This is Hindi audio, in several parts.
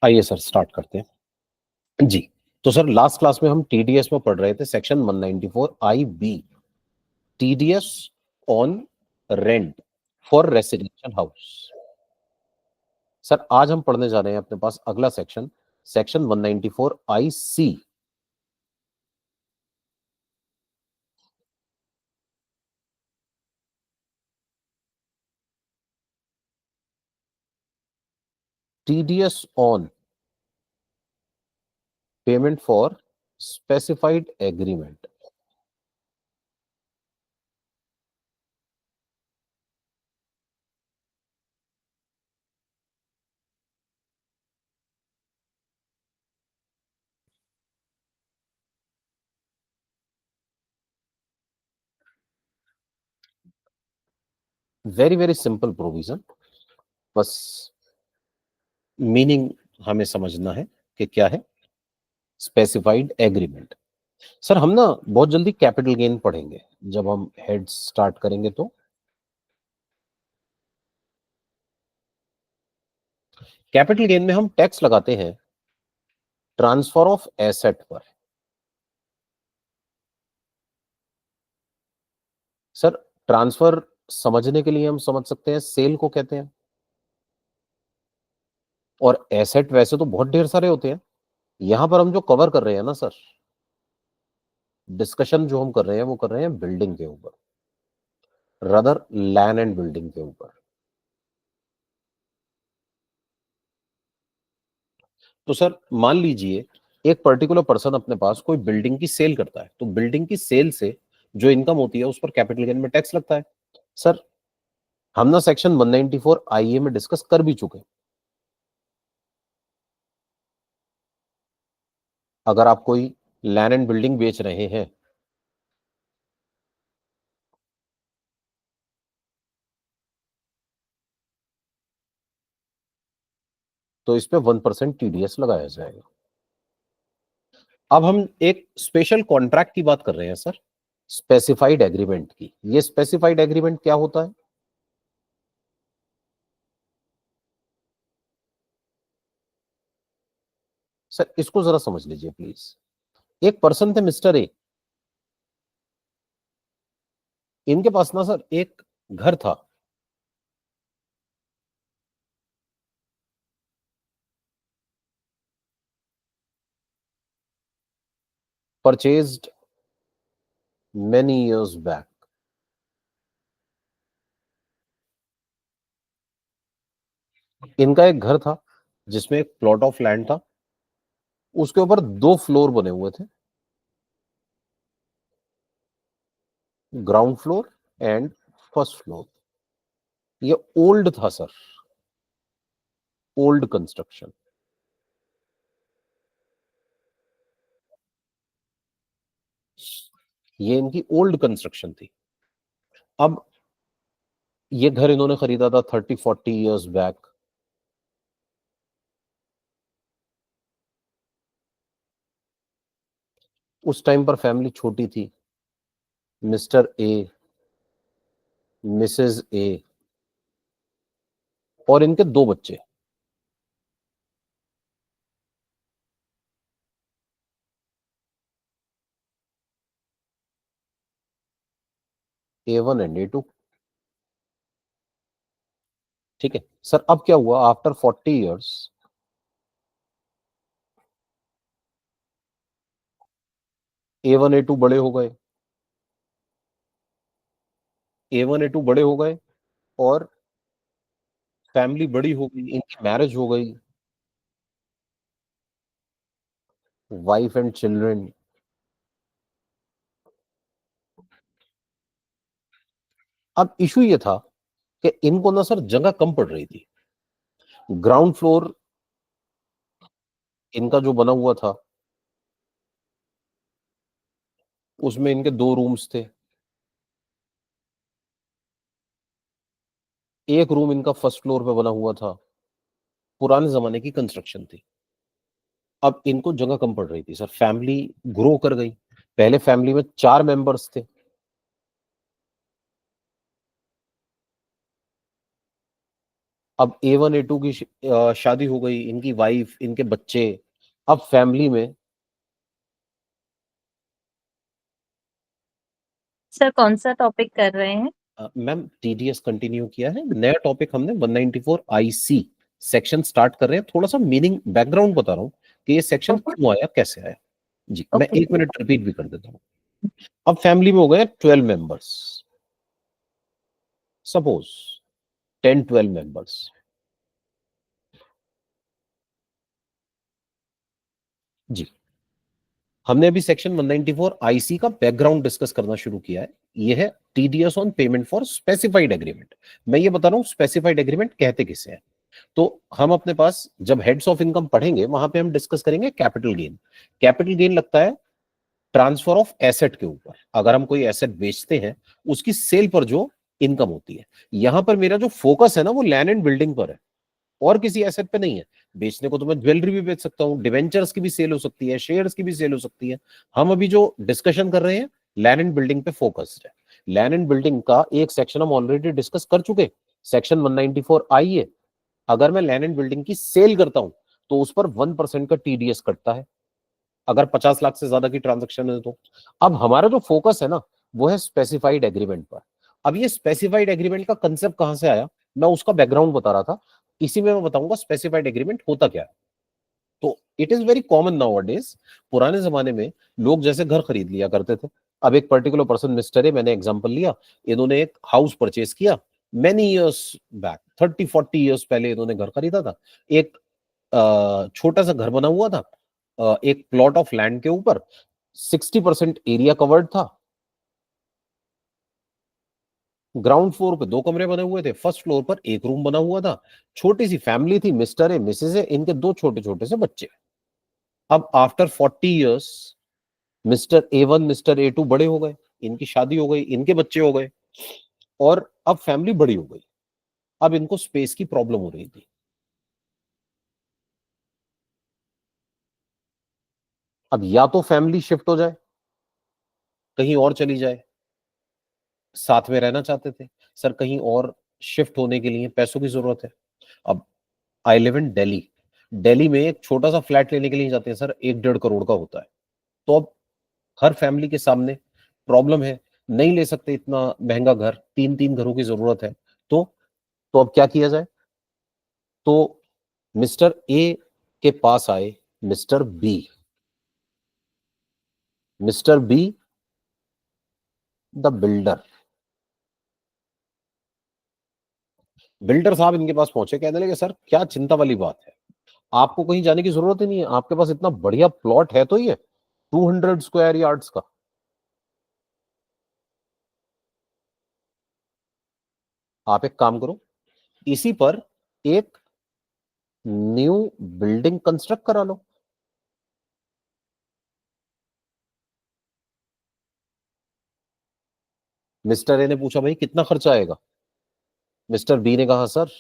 आइए सर स्टार्ट करते हैं जी। तो सर लास्ट क्लास में हम टीडीएस में पढ़ रहे थे section 194 I B, TDS on rent for residential house. Sir आज हम पढ़ने जा रहे हैं अपने पास अगला section, section 194 I C. TDS on payment for specified agreement. Very very simple provision, बस मीनिंग हमें समझना है कि क्या है स्पेसिफाइड एग्रीमेंट। सर हम ना बहुत जल्दी कैपिटल गेन पढ़ेंगे जब हम हेड स्टार्ट करेंगे। तो कैपिटल गेन में हम टैक्स लगाते हैं ट्रांसफर ऑफ एसेट पर। सर ट्रांसफर समझने के लिए हम समझ सकते हैं सेल को कहते हैं, और एसेट वैसे तो बहुत ढेर सारे होते हैं। यहां पर हम जो कवर कर रहे हैं ना सर, डिस्कशन जो हम कर रहे हैं वो कर रहे हैं बिल्डिंग के ऊपर, रदर लैंड एंड बिल्डिंग के ऊपर। तो सर मान लीजिए एक पर्टिकुलर पर्सन अपने पास कोई बिल्डिंग की सेल करता है, तो बिल्डिंग की सेल से जो इनकम होती है उस पर कैपिटल गेन में टैक्स लगता है। सर हम ना सेक्शन 194 आईए में डिस्कस कर भी चुके हैं। अगर आप कोई लैंड एंड बिल्डिंग बेच रहे हैं तो इस पे 1% टीडीएस लगाया जाएगा। अब हम एक स्पेशल कॉन्ट्रैक्ट की बात कर रहे हैं सर, स्पेसिफाइड एग्रीमेंट की। ये स्पेसिफाइड एग्रीमेंट क्या होता है? सर इसको जरा समझ लीजिए प्लीज। एक पर्सन थे मिस्टर ए, इनके पास ना सर एक घर था। Purchased many years back. इनका एक घर था जिसमें एक प्लॉट ऑफ लैंड था, उसके ऊपर 2 फ्लोर बने हुए थे, ground floor and first floor. ये ओल्ड था सर, ओल्ड कंस्ट्रक्शन। ये इनकी ओल्ड कंस्ट्रक्शन थी। अब ये घर इन्होंने खरीदा था 30-40 इयर्स बैक। उस टाइम पर फैमिली छोटी थी, मिस्टर ए, मिसेज ए और इनके 2 बच्चे। A1 and A2। ठीक है सर, अब क्या हुआ आफ्टर 40 इयर्स? A1 A2 बड़े हो गए, A1 A2 बड़े हो गए और फैमिली बड़ी हो गई, इनकी मैरिज हो गई, वाइफ एंड चिल्ड्रन। अब इशू ये था कि इनको ना सर जगह कम पड़ रही थी। ग्राउंड फ्लोर इनका जो बना हुआ था उसमें इनके 2 रूम्स थे। एक रूम इनका फर्स्ट फ्लोर पे बना हुआ था, पुराने जमाने की कंस्ट्रक्शन थी। अब इनको जगह कम पड़ रही थी सर, फैमिली ग्रो कर गई। पहले फैमिली में 4 मेंबर्स थे, अब A1 A2 की शादी हो गई, इनकी वाइफ, इनके बच्चे। अब फैमिली में सर कौन सा टॉपिक कर रहे हैं? मैम टीडीएस कंटिन्यू किया है, नया टॉपिक हमने 194 IC सेक्शन स्टार्ट कर रहे हैं। थोड़ा सा मीनिंग बैकग्राउंड बता रहा हूँ कि ये सेक्शन ओके। क्यों आया, कैसे आया। जी, मैं ओके। 1 मिनट रिपीट भी कर देता हूँ। अब फैमिली में हो गए 12 मेंबर्स, सपोज 10-12 मेंबर्स। जी, हमने अभी सेक्शन 194 आईसी का बैकग्राउंड डिस्कस करना शुरू किया है। ये है TDS on payment for specified agreement. मैं ये बता रहा हूँ स्पेसिफाइड एग्रीमेंट कहते किसे हैं। तो हम अपने पास जब हेड्स ऑफ इनकम पढ़ेंगे वहां पे हम डिस्कस करेंगे कैपिटल गेन। कैपिटल गेन लगता है ट्रांसफर ऑफ एसेट के ऊपर। अगर हम कोई एसेट बेचते हैं, उसकी सेल पर जो इनकम होती है। यहां पर मेरा जो फोकस है ना, वो लैंड एंड बिल्डिंग पर है, और किसी एसेट पे नहीं है। बेचने को तो मैं ज्वेलरी भी बेच सकता हूँ, डिवेंचर्स की भी सेल हो सकती है, शेयर्स की भी सेल हो सकती है। हम अभी जो डिस्कशन कर रहे हैं, लैंड एंड बिल्डिंग पे फोकस्ड है। लैंड एंड बिल्डिंग का एक सेक्शन हम ऑलरेडी डिस्कस कर चुके, सेक्शन 194 आई है। अगर मैं लैंड एंड बिल्डिंग की सेल करता हूं, तो उस पर 1% का टीडीएस कटता है, अगर 50 लाख से ज्यादा की ट्रांजेक्शन है तो। अब हमारा जो फोकस है ना, वो है स्पेसिफाइड एग्रीमेंट पर। अब ये स्पेसिफाइड एग्रीमेंट का कंसेप्ट कहां से आया, मैं उसका बैकग्राउंड बता रहा था। इसी में मैं बताऊंगा स्पेसिफाइड एग्रीमेंट होता क्या है। तो it is very common now days. पुराने जमाने में लोग जैसे घर खरीद लिया करते थे। अब एक पर्टिकुलर पर्सन, मिस्टर है, मैंने एग्जांपल लिया, इन्होंने एक हाउस परचेज किया मेनी इयर्स बैक, 30-40 ईयर्स पहले इन्होंने घर खरीदा था। एक छोटा सा घर बना हुआ था, एक प्लॉट ऑफ लैंड के ऊपर, 60% एरिया कवर्ड था। ग्राउंड फ्लोर पे 2 कमरे बने हुए थे, फर्स्ट फ्लोर पर एक रूम बना हुआ था। छोटी सी फैमिली थी, मिस्टर है, मिसेज है, इनके 2 छोटे छोटे से बच्चे। अब after 40 years mister A1 mister A2 बड़े हो गए, इनकी शादी हो गई, इनके बच्चे हो गए, और अब फैमिली बड़ी हो गई। अब इनको स्पेस की प्रॉब्लम हो रही थी। अब या तो फैमिली शिफ्ट हो जाए, कहीं और चली जाए। साथ में रहना चाहते थे सर, कहीं और शिफ्ट होने के लिए पैसों की जरूरत है। अब I live in Delhi, Delhi में एक छोटा सा फ्लैट लेने के लिए जाते हैं सर, 1-1.5 करोड़ का होता है। तो अब हर फैमिली के सामने प्रॉब्लम है, नहीं ले सकते इतना महंगा घर, 3-3 घरों की जरूरत है। तो तो अब क्या किया जाए। तो मिस्टर ए के पास आए mister B. Mister B the builder, builder साहब इनके पास पहुंचे, कहने लगे सर क्या चिंता वाली बात है, आपको कहीं जाने की जरूरत ही नहीं है, आपके पास इतना बढ़िया प्लॉट है तो ये 200 स्क्वायर यार्ड्स का। आप एक काम करो, इसी पर एक न्यू बिल्डिंग कंस्ट्रक्ट करा लो। मिस्टर ए ने पूछा भाई कितना खर्चा आएगा। मिस्टर बी ने कहा सर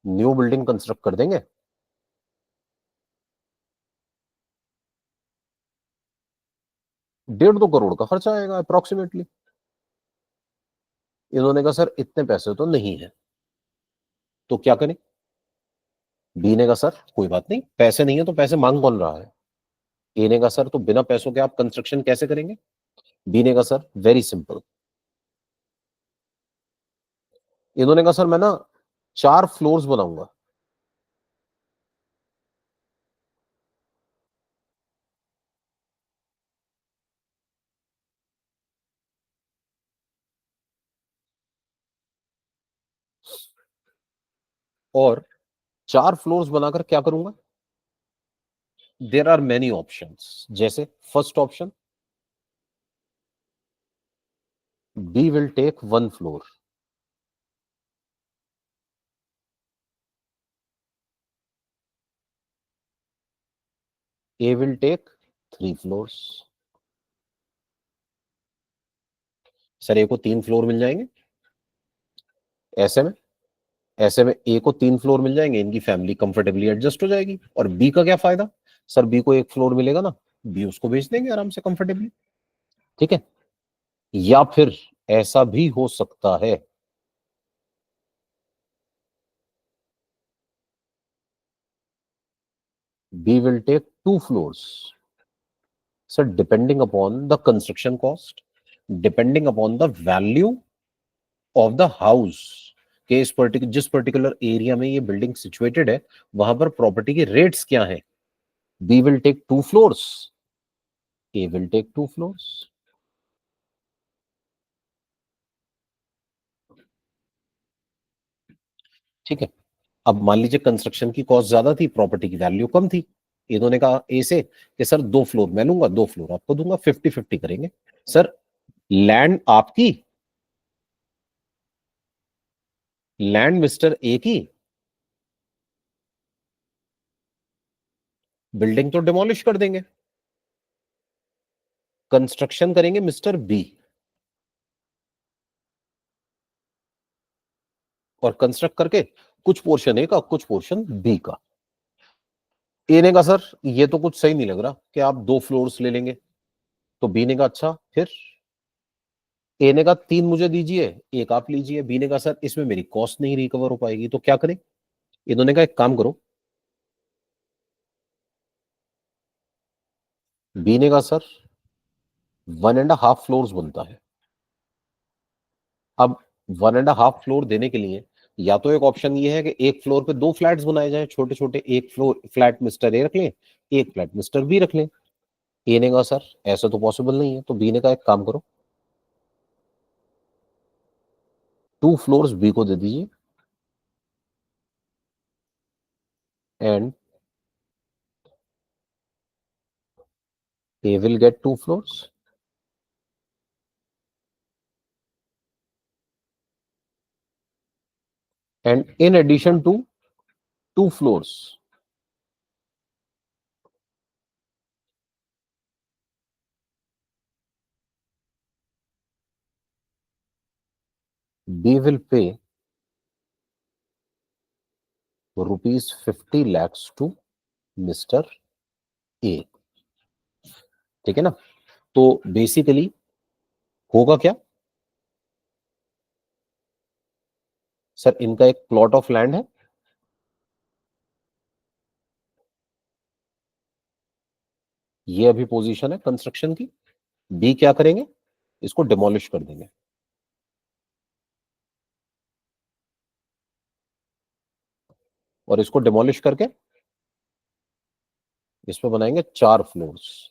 न्यू बिल्डिंग कंस्ट्रक्ट कर देंगे, 1.5-2 करोड़ का खर्चा आएगा अप्रोक्सीमेटली। इन्होंने कहा सर इतने पैसे तो नहीं है, तो क्या करें। बी ने कहा सर कोई बात नहीं, पैसे नहीं है तो पैसे मांग कौन रहा है। ए ने कहा सर तो बिना पैसों के आप कंस्ट्रक्शन कैसे करेंगे। बी ने कहा सर वेरी सिंपल। इन्होंने कहा सर मैं ना 4 फ्लोर्स बनाऊंगा। और 4 फ्लोर्स बनाकर क्या करूंगा। देर आर मेनी ऑप्शंस, जैसे first option, B will take 1 floor, A will take 3 floors. Sir A को 3 फ्लोर मिल जाएंगे, ऐसे में ऐसे में ए को 3 फ्लोर मिल जाएंगे, इनकी फैमिली कंफर्टेबली एडजस्ट हो जाएगी। और बी का क्या फायदा, सर बी को 1 फ्लोर मिलेगा ना, बी उसको बेच देंगे आराम से कंफर्टेबली। ठीक है। या फिर ऐसा भी हो सकता है B will take 2 floors. So depending upon the construction cost, depending upon the value of the house, कि इस जिस पर्टिकुलर एरिया में ये बिल्डिंग सिचुएटेड है वहां पर प्रॉपर्टी के रेट्स क्या हैं. B will take 2 floors. A will take 2 floors. ठीक है. अब मान लीजिए कंस्ट्रक्शन की कॉस्ट ज्यादा थी, प्रॉपर्टी की वैल्यू कम थी. इन्होंने कहा ए से कि सर 2 फ्लोर मैं लूंगा, 2 फ्लोर आपको दूंगा, 50-50 करेंगे. सर लैंड आपकी, लैंड मिस्टर ए की, बिल्डिंग तो डिमोलिश कर देंगे, कंस्ट्रक्शन करेंगे मिस्टर बी. और कंस्ट्रक्ट करके कुछ पोर्शन ए का, कुछ पोर्शन बी का. ए ने कहा सर ये तो कुछ सही नहीं लग रहा कि आप 2 फ्लोर्स ले लेंगे. तो बी ने कहा अच्छा फिर. ए ने कहा 3 मुझे दीजिए, एक आप लीजिए. बी ने कहा सर इसमें मेरी कॉस्ट नहीं रिकवर हो पाएगी, तो क्या करें. इन्होंने कहा एक काम करो. बी ने कहा सर 1.5 फ्लोर्स बनता है. अब 1.5 फ्लोर देने के लिए या तो एक ऑप्शन ये है कि एक फ्लोर पे 2 फ्लैट्स बनाए जाए छोटे छोटे, एक फ्लोर फ्लैट मिस्टर ए रख लें, एक फ्लैट मिस्टर बी रख लें. ए ने कहा सर ऐसा तो पॉसिबल नहीं है. तो बी ने कहा एक काम करो, 2 फ्लोर्स बी को दे दीजिए and A will get 2 floors. And in addition to 2 floors, B will pay ₹50 lakhs to mister A. ठीक है ना. तो बेसिकली होगा क्या. सर इनका एक प्लॉट ऑफ लैंड है, ये अभी पोजीशन है कंस्ट्रक्शन की. बी क्या करेंगे, इसको डिमोलिश कर देंगे. और इसको डिमोलिश करके इसमें बनाएंगे 4 फ्लोर्स.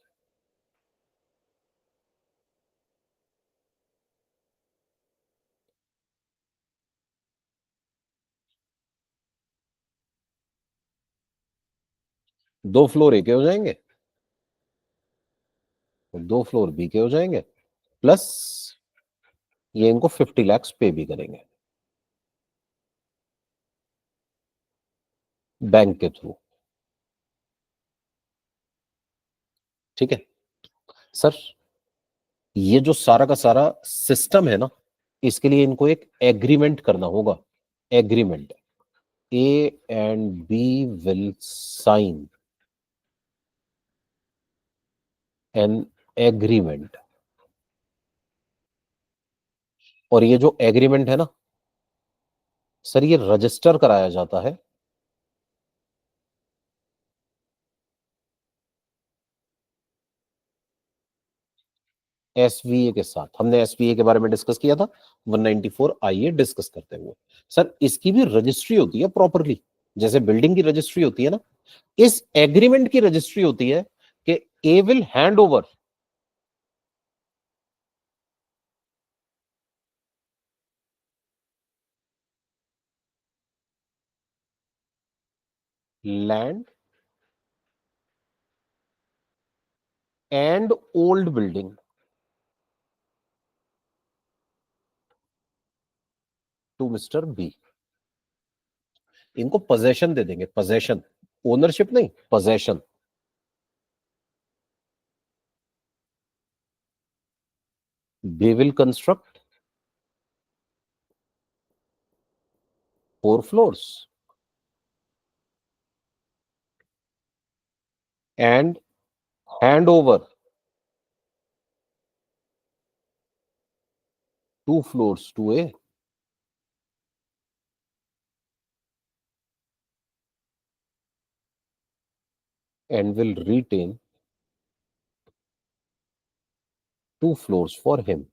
दो फ्लोर ए के हो जाएंगे, 2 फ्लोर बी के हो जाएंगे, प्लस ये इनको 50 lakhs पे भी करेंगे बैंक के थ्रू. ठीक है. सर ये जो सारा का सारा सिस्टम है ना, इसके लिए इनको एक एग्रीमेंट करना होगा. Agreement. A and B will sign an agreement. और ये जो एग्रीमेंट है ना सर, ये रजिस्टर कराया जाता है एसवीए के साथ. हमने एसवीए के बारे में डिस्कस किया था 194. आइए डिस्कस करते हुए. सर इसकी भी रजिस्ट्री होती है प्रॉपरली, जैसे बिल्डिंग की रजिस्ट्री होती है ना, इस एग्रीमेंट की रजिस्ट्री होती है कि A will hand over land and old building to mister B. इनको पोजेशन दे देंगे, पोजेशन, ओनरशिप नहीं, possession. B will construct 4 floors and hand over 2 floors to A. and will retain 2 floors for him.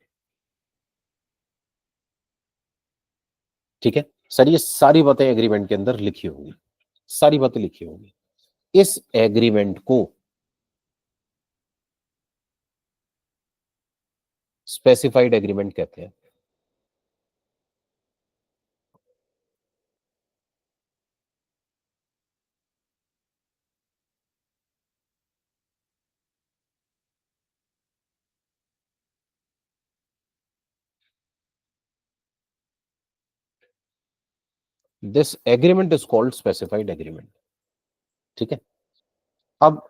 ठीक है सर, ये सारी बातें एग्रीमेंट के अंदर लिखी होंगी, सारी बातें लिखी होंगी। इस एग्रीमेंट को स्पेसिफाइड एग्रीमेंट कहते हैं। This agreement is called specified agreement. ठीक है, अब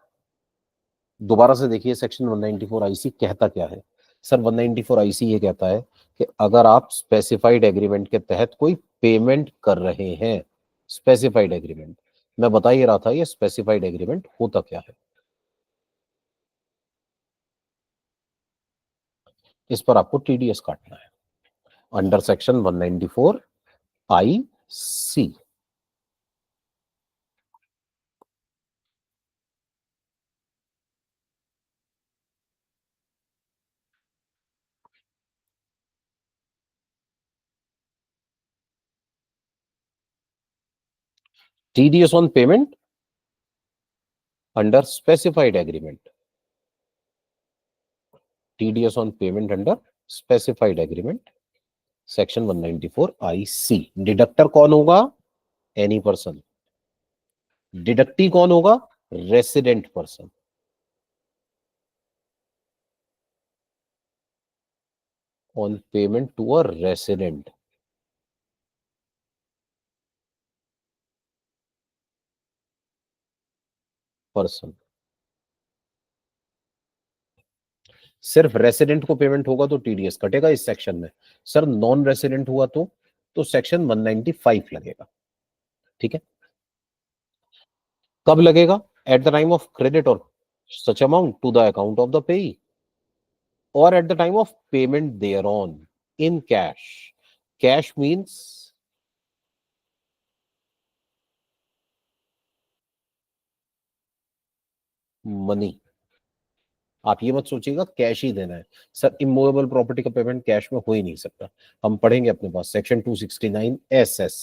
दोबारा से देखिए सेक्शन 194 आईसी कहता क्या है। सर 194 आईसी ये कहता है कि अगर आप स्पेसिफाइड एग्रीमेंट के तहत कोई पेमेंट कर रहे हैं, स्पेसिफाइड एग्रीमेंट, मैं बता ही रहा था ये स्पेसिफाइड एग्रीमेंट होता क्या है। इस पर आपको टीडीएस काटना है under section 194 I C. TDS on payment under specified agreement. TDS on payment under specified agreement. Section 194 IC. Deductor कौन होगा? Any person. डिडक्टी कौन होगा? Resident person. On payment to a resident person. सिर्फ रेसिडेंट को पेमेंट होगा तो टीडीएस कटेगा इस सेक्शन में। सर नॉन रेसिडेंट हुआ तो सेक्शन 195 लगेगा। ठीक है, कब लगेगा? At the time of credit और such amount to the account of the payee or at the time of payment thereon in cash. Cash means money. आप ये मत सोचिएगा कैश ही देना है। सर इमूवेबल प्रॉपर्टी का पेमेंट कैश में हो ही नहीं सकता। हम पढ़ेंगे अपने पास सेक्शन 269 SS।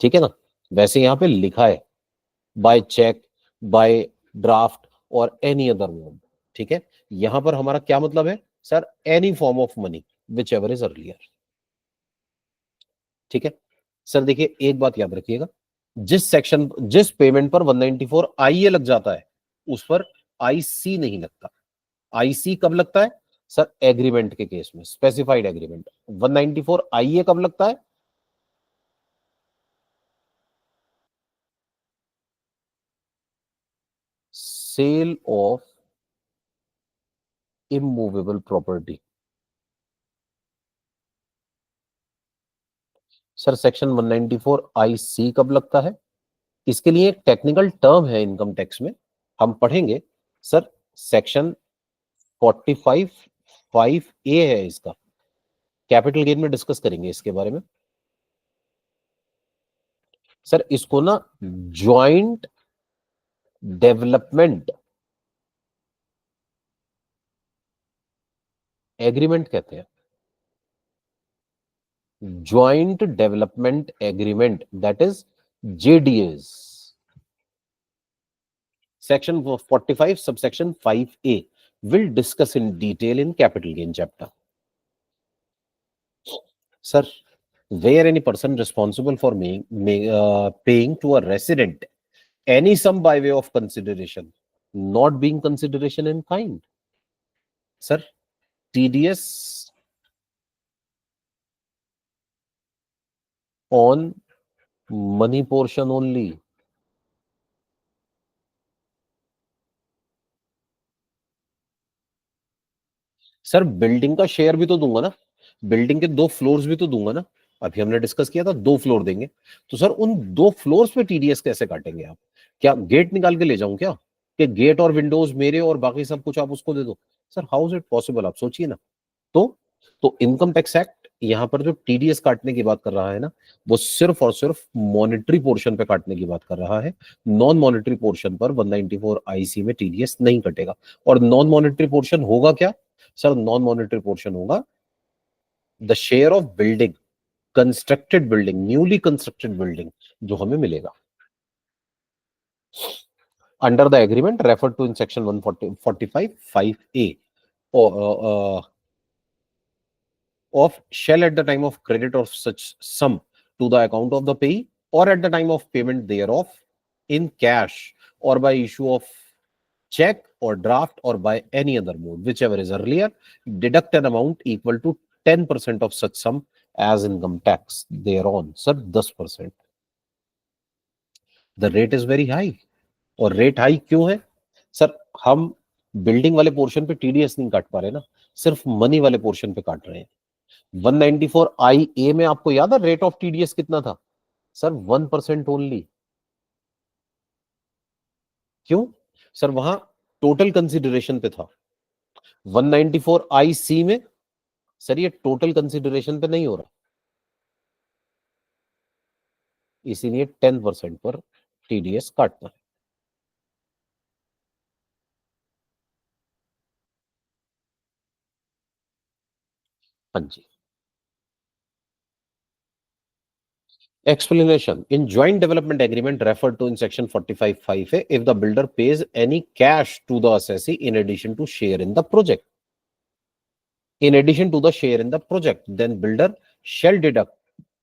ठीक है ना, वैसे यहां पे लिखा है बाय चेक, बाय ड्राफ्ट और एनी अदर मोड। ठीक है, यहां पर हमारा क्या मतलब है? Sir any form of money which ever is earlier. ठीक है सर, देखिए एक बात याद रखिएगा, जिस पेमेंट पर 194 आईए लग जाता है उस पर आईसी नहीं लगता। आईसी कब लगता है? सर एग्रीमेंट के केस में, स्पेसिफाइड एग्रीमेंट। 194 आईए कब लगता है? Sale of immovable property. Sir section 194 IC कब लगता है? इसके लिए एक टेक्निकल टर्म है इनकम टैक्स में, हम पढ़ेंगे। सर सेक्शन 45 5A है इसका, कैपिटल गेन में डिस्कस करेंगे इसके बारे में। सर इसको ना ज्वाइंट डेवलपमेंट एग्रीमेंट कहते हैं। Joint development agreement, that is JDAs। Section 45 subsection 5A will discuss in detail in capital gain chapter. Sir, where any person responsible for paying to a resident any sum by way of consideration, not being consideration in kind. Sir, TDS on money portion only. Sir building का शेयर भी तो दूंगा ना, बिल्डिंग के 2 फ्लोर्स भी तो दूंगा ना। अभी हमने डिस्कस किया था 2 फ्लोर देंगे, तो सर उन 2 फ्लोर्स पे टीडीएस कैसे काटेंगे आप? क्या गेट निकाल के ले जाऊं क्या, कि गेट और विंडोज मेरे और बाकी सब कुछ आप उसको दे दो? Sir how is it possible, आप सोचिए ना। तो इनकम टैक्स एक्ट यहाँ पर जो टीडीएस काटने की बात कर रहा है ना, वो सिर्फ और सिर्फ मॉनेटरी पोर्शन पे काटने की बात कर रहा है। नॉन मॉनेटरी पोर्शन पर 194 आईसी में टीडीएस नहीं कटेगा। और नॉन मॉनेटरी पोर्शन होगा क्या सर? नॉन मॉनेटरी पोर्शन होगा the share of building, constructed building, newly constructed building, जो हमें मिलेगा under the agreement refer to in section 145 5A of shall at the time of credit of such sum to the account of the payee or at the time of payment thereof in cash or by issue of check or draft or by any other mode, whichever is earlier, deduct an amount equal to 10% of such sum as income tax thereon. Sir, 10%. The rate is very high. और रेट हाई क्यों है सर? हम बिल्डिंग वाले पोर्शन पे टीडीएस नहीं काट पा रहे ना, सिर्फ मनी वाले पोर्शन पे काट रहे हैं। 194 आई ए में आपको याद है रेट ऑफ टीडीएस कितना था सर? 1% ओनली। क्यों सर? वहां टोटल कंसिडरेशन पे था। 194 आई सी में सर ये टोटल कंसिडरेशन पे नहीं हो रहा, इसीलिए 10% पर टीडीएस काटना है। हाँ जी। Explanation. In joint development agreement referred to in section 45(5)(a), if the builder pays any cash to the assessee in addition to share in the project, then builder shall deduct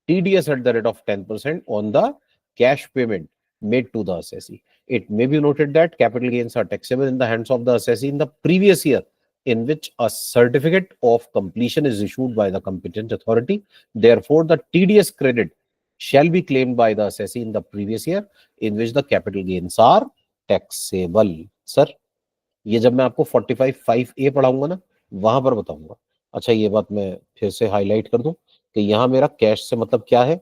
TDS at the rate of 10% on the cash payment made to the assessee. It may be noted that capital gains are taxable in the hands of the assessee in the previous year in which a certificate of completion is issued by the competent authority. Therefore, the TDS credit shall be claimed by the assessee in the previous year in which the capital gains are taxable. Sir, ये जब मैं आपको 45(5)(a) पढ़ाऊंगा ना, वहां पर बताऊंगा। अच्छा, ये बात मैं फिर से हाईलाइट कर दूं कि यहां मेरा कैश से मतलब क्या है?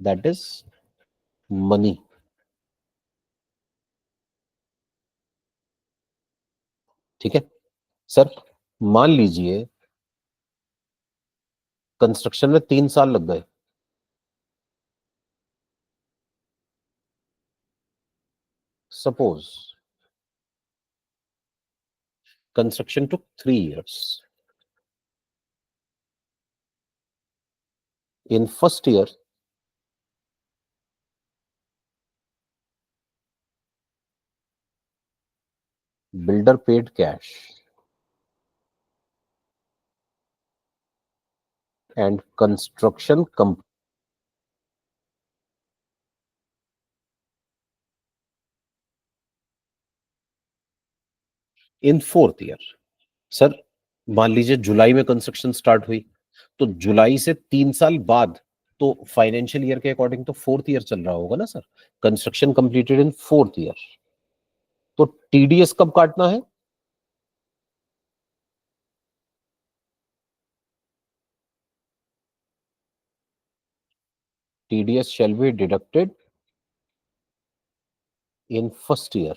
That is money. ठीक है सर, मान लीजिए कंस्ट्रक्शन में 3 साल लग गए। Suppose construction took 3 years. In first year, builder paid cash and construction in fourth year. Sir, मान लीजिए जुलाई में कंस्ट्रक्शन स्टार्ट हुई, तो जुलाई से 3 साल बाद तो फाइनेंशियल ईयर के अकॉर्डिंग तो फोर्थ ईयर चल रहा होगा ना sir? Construction completed in fourth year, तो टीडीएस कब काटना है? TDS shall be deducted in first year.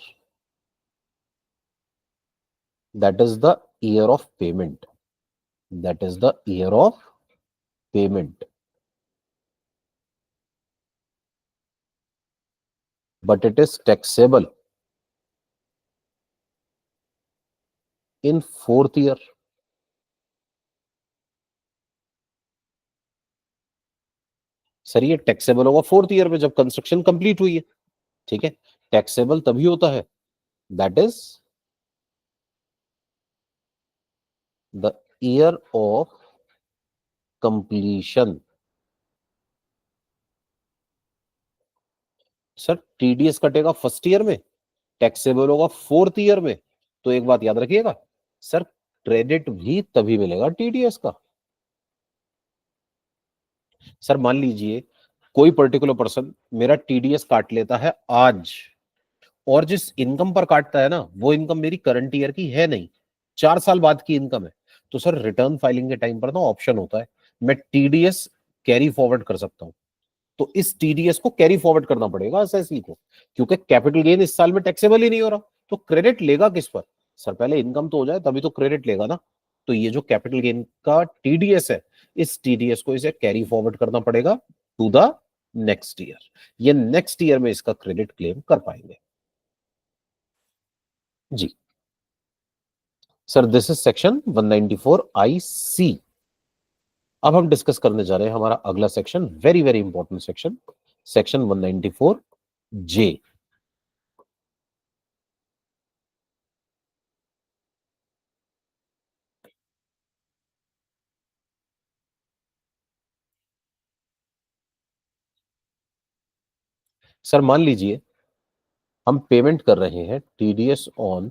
That is the year of payment. That is the year of payment. But it is taxable in fourth year. Sir ये टैक्सेबल होगा फोर्थ ईयर में जब कंस्ट्रक्शन कंप्लीट हुई है। ठीक है, टैक्सेबल तभी होता है, that is the year of completion. Sir TDS कटेगा फर्स्ट ईयर में, टैक्सेबल होगा फोर्थ ईयर में, तो एक बात याद रखिएगा सर, क्रेडिट भी तभी मिलेगा टीडीएस का। सर मान लीजिए कोई पर्टिकुलर पर्सन मेरा टीडीएस काट लेता है आज, और जिस इनकम पर काटता है ना, वो इनकम मेरी करंट ईयर की है नहीं, 4 साल बाद की इनकम है, तो सर रिटर्न फाइलिंग के टाइम पर ना ऑप्शन होता है, मैं टीडीएस कैरी फॉरवर्ड कर सकता हूं। तो इस टीडीएस को कैरी फॉरवर्ड करना पड़ेगा एसएससी को, क्योंकि कैपिटल गेन इस साल में टैक्सेबल ही नहीं हो रहा, तो क्रेडिट लेगा किस पर? सर पहले इनकम तो हो जाए तभी तो क्रेडिट लेगा ना। तो ये जो कैपिटल गेन का टीडीएस है, इस टीडीएस को इसे कैरी फॉरवर्ड करना पड़ेगा टू द नेक्स्ट ईयर। ये नेक्स्ट ईयर में इसका क्रेडिट क्लेम कर पाएंगे। जी sir, this is section 194 I सी। अब हम डिस्कस करने जा रहे हैं हमारा अगला section, very very important section, section 194 जे। सर मान लीजिए हम पेमेंट कर रहे हैं TDS on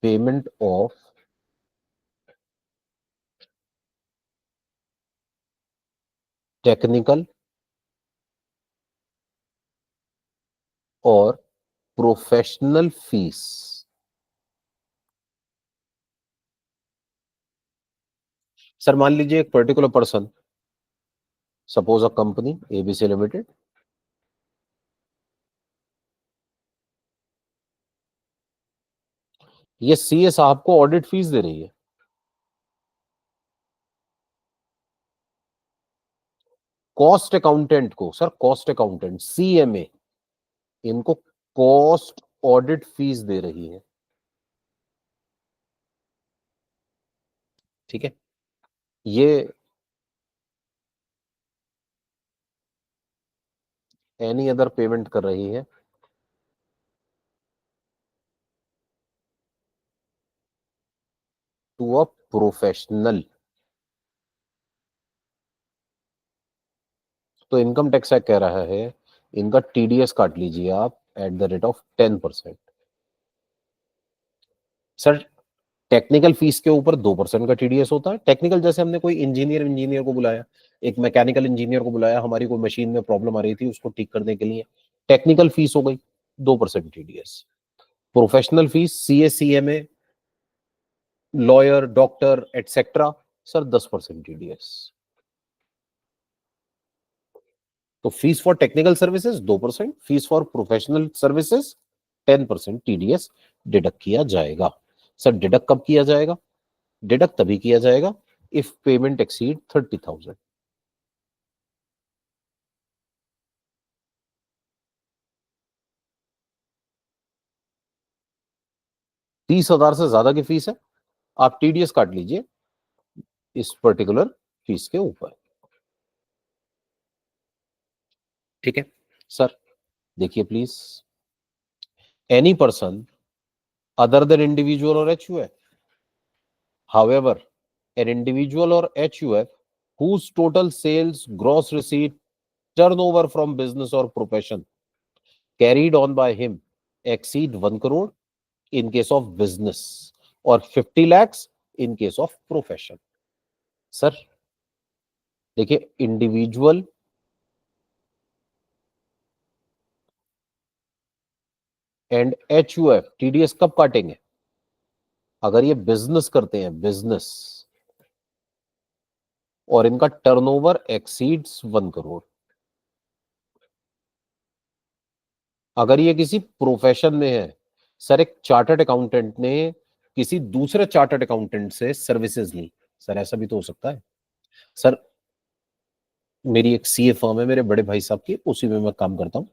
payment of technical और प्रोफेशनल फीस। सर मान लीजिए एक particular person, suppose a company ABC limited, ये सीए साहब को ऑडिट फीस दे रही है। कॉस्ट अकाउंटेंट को, सर कॉस्ट अकाउंटेंट सीएमए, इनको कॉस्ट ऑडिट फीस दे रही है। ठीक है, ये एनी अदर पेमेंट कर रही है टू अ प्रोफेशनल। तो इनकम टैक्स एक्ट कह रहा है इनका टीडीएस काट लीजिए आप at the rate of 10%। Sir technical fees के ऊपर 2% का टीडीएस होता है। टेक्निकल जैसे हमने कोई इंजीनियर को बुलाया, एक मैकेनिकल इंजीनियर को बुलाया, हमारी कोई मशीन में प्रॉब्लम आ रही थी, उसको ठीक करने के लिए, टेक्निकल फीस हो गई 2% TDS. Professional fees CA CMA, lawyer, doctor etcetera, sir 10% TDS. तो fees for technical services 2%, fees for professional services 10% TDS deduct किया जाएगा। सर डिडक्ट कब किया जाएगा? डिडक्ट तभी किया जाएगा इफ पेमेंट एक्सीड 30,000। 30,000 से ज्यादा की फीस है, आप टीडीएस काट लीजिए इस पर्टिकुलर फीस के ऊपर। ठीक है सर, देखिए please, any person other than individual और HUF, however an individual or HUF whose total sales, gross receipt, turnover from business or profession carried on by him exceed 1 crore in case of business or 50 lakhs in case of profession। Sir देखिए, इंडिविजुअल एंड HUF टीडीएस कब काटेंगे? अगर ये बिजनेस करते हैं, बिजनेस, और इनका टर्नओवर एक्सीड्स 1 करोड़। अगर ये किसी प्रोफेशन में है, सर एक चार्टर्ड अकाउंटेंट ने किसी दूसरे चार्टर्ड अकाउंटेंट से सर्विसेज ली, सर ऐसा भी तो हो सकता है। सर मेरी एक सीए फर्म है, मेरे बड़े भाई साहब की, उसी में मैं काम करता हूँ।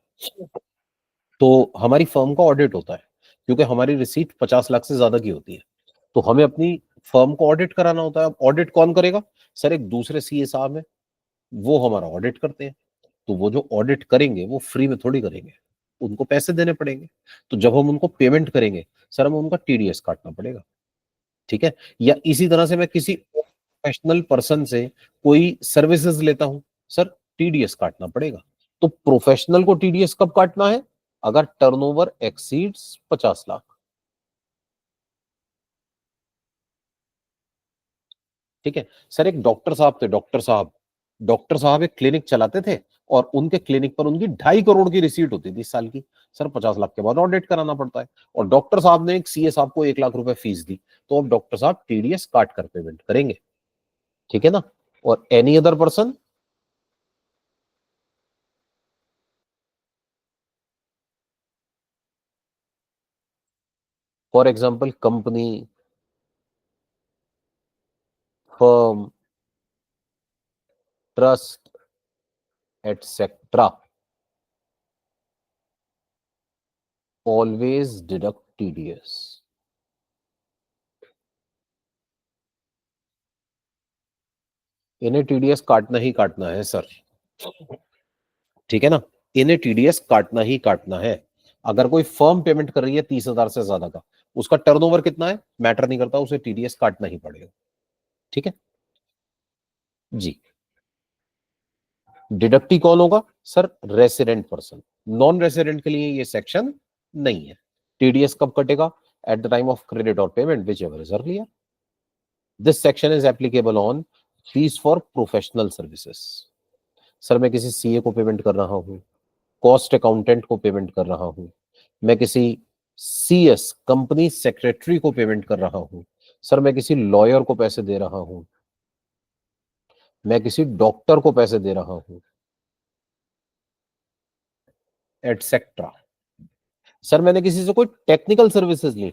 तो हमारी फर्म का ऑडिट होता है, क्योंकि हमारी रिसीट 50 लाख से ज्यादा की होती है, तो हमें अपनी फर्म को ऑडिट कराना होता है। अब ऑडिट कौन करेगा? सर एक दूसरे सीए साहब है, वो हमारा ऑडिट करते हैं। तो वो जो ऑडिट करेंगे वो फ्री में थोड़ी करेंगे, उनको पैसे देने पड़ेंगे। तो जब हम उनको पेमेंट करेंगे, सर हमें उनका टीडीएस काटना पड़ेगा। ठीक है, या इसी तरह से मैं किसी प्रोफेशनल पर्सन से कोई सर्विसेज लेता हूं, सर टीडीएस काटना पड़ेगा। तो प्रोफेशनल को टीडीएस कब काटना है? अगर टर्नओवर एक्सीड्स 50 लाख। ठीक है सर, एक डॉक्टर साहब थे, डॉक्टर साहब एक क्लिनिक चलाते थे, और उनके क्लिनिक पर उनकी 2.5 करोड़ की रिसीट होती थी इस साल की। सर 50 लाख के बाद ऑडिट कराना पड़ता है, और डॉक्टर साहब ने एक सीए साहब को 1 लाख रुपए फीस दी, तो अब डॉक्टर साहब टीडीएस काट कर पेमेंट करेंगे। ठीक है ना? और any other person, for example company, firm, trust, etc. always deduct TDS. इन्हें टीडीएस काटना ही काटना है सर, ठीक है ना, इन्हें टीडीएस काटना ही काटना है। अगर कोई फर्म पेमेंट कर रही है 30,000 से ज्यादा का, उसका टर्नओवर कितना है मैटर नहीं करता, उसे टीडीएस काटना ही पड़ेगा, ठीक है जी। डिडक्टी कौन होगा sir? Resident person. Non resident के लिए ये सेक्शन नहीं है। टीडीएस कब कटेगा? At the time of credit और payment whichever is earlier. This section is applicable on fees for professional services. Sir मैं किसी सीए को पेमेंट कर रहा हूं, कॉस्ट अकाउंटेंट को पेमेंट कर रहा हूं, मैं किसी सीएस कंपनी सेक्रेटरी को पेमेंट कर रहा हूं, सर मैं किसी लॉयर को पैसे दे रहा हूं, मैं किसी डॉक्टर को पैसे दे रहा हूं, एटसेट्रा। सर मैंने किसी से कोई टेक्निकल सर्विसेज ली,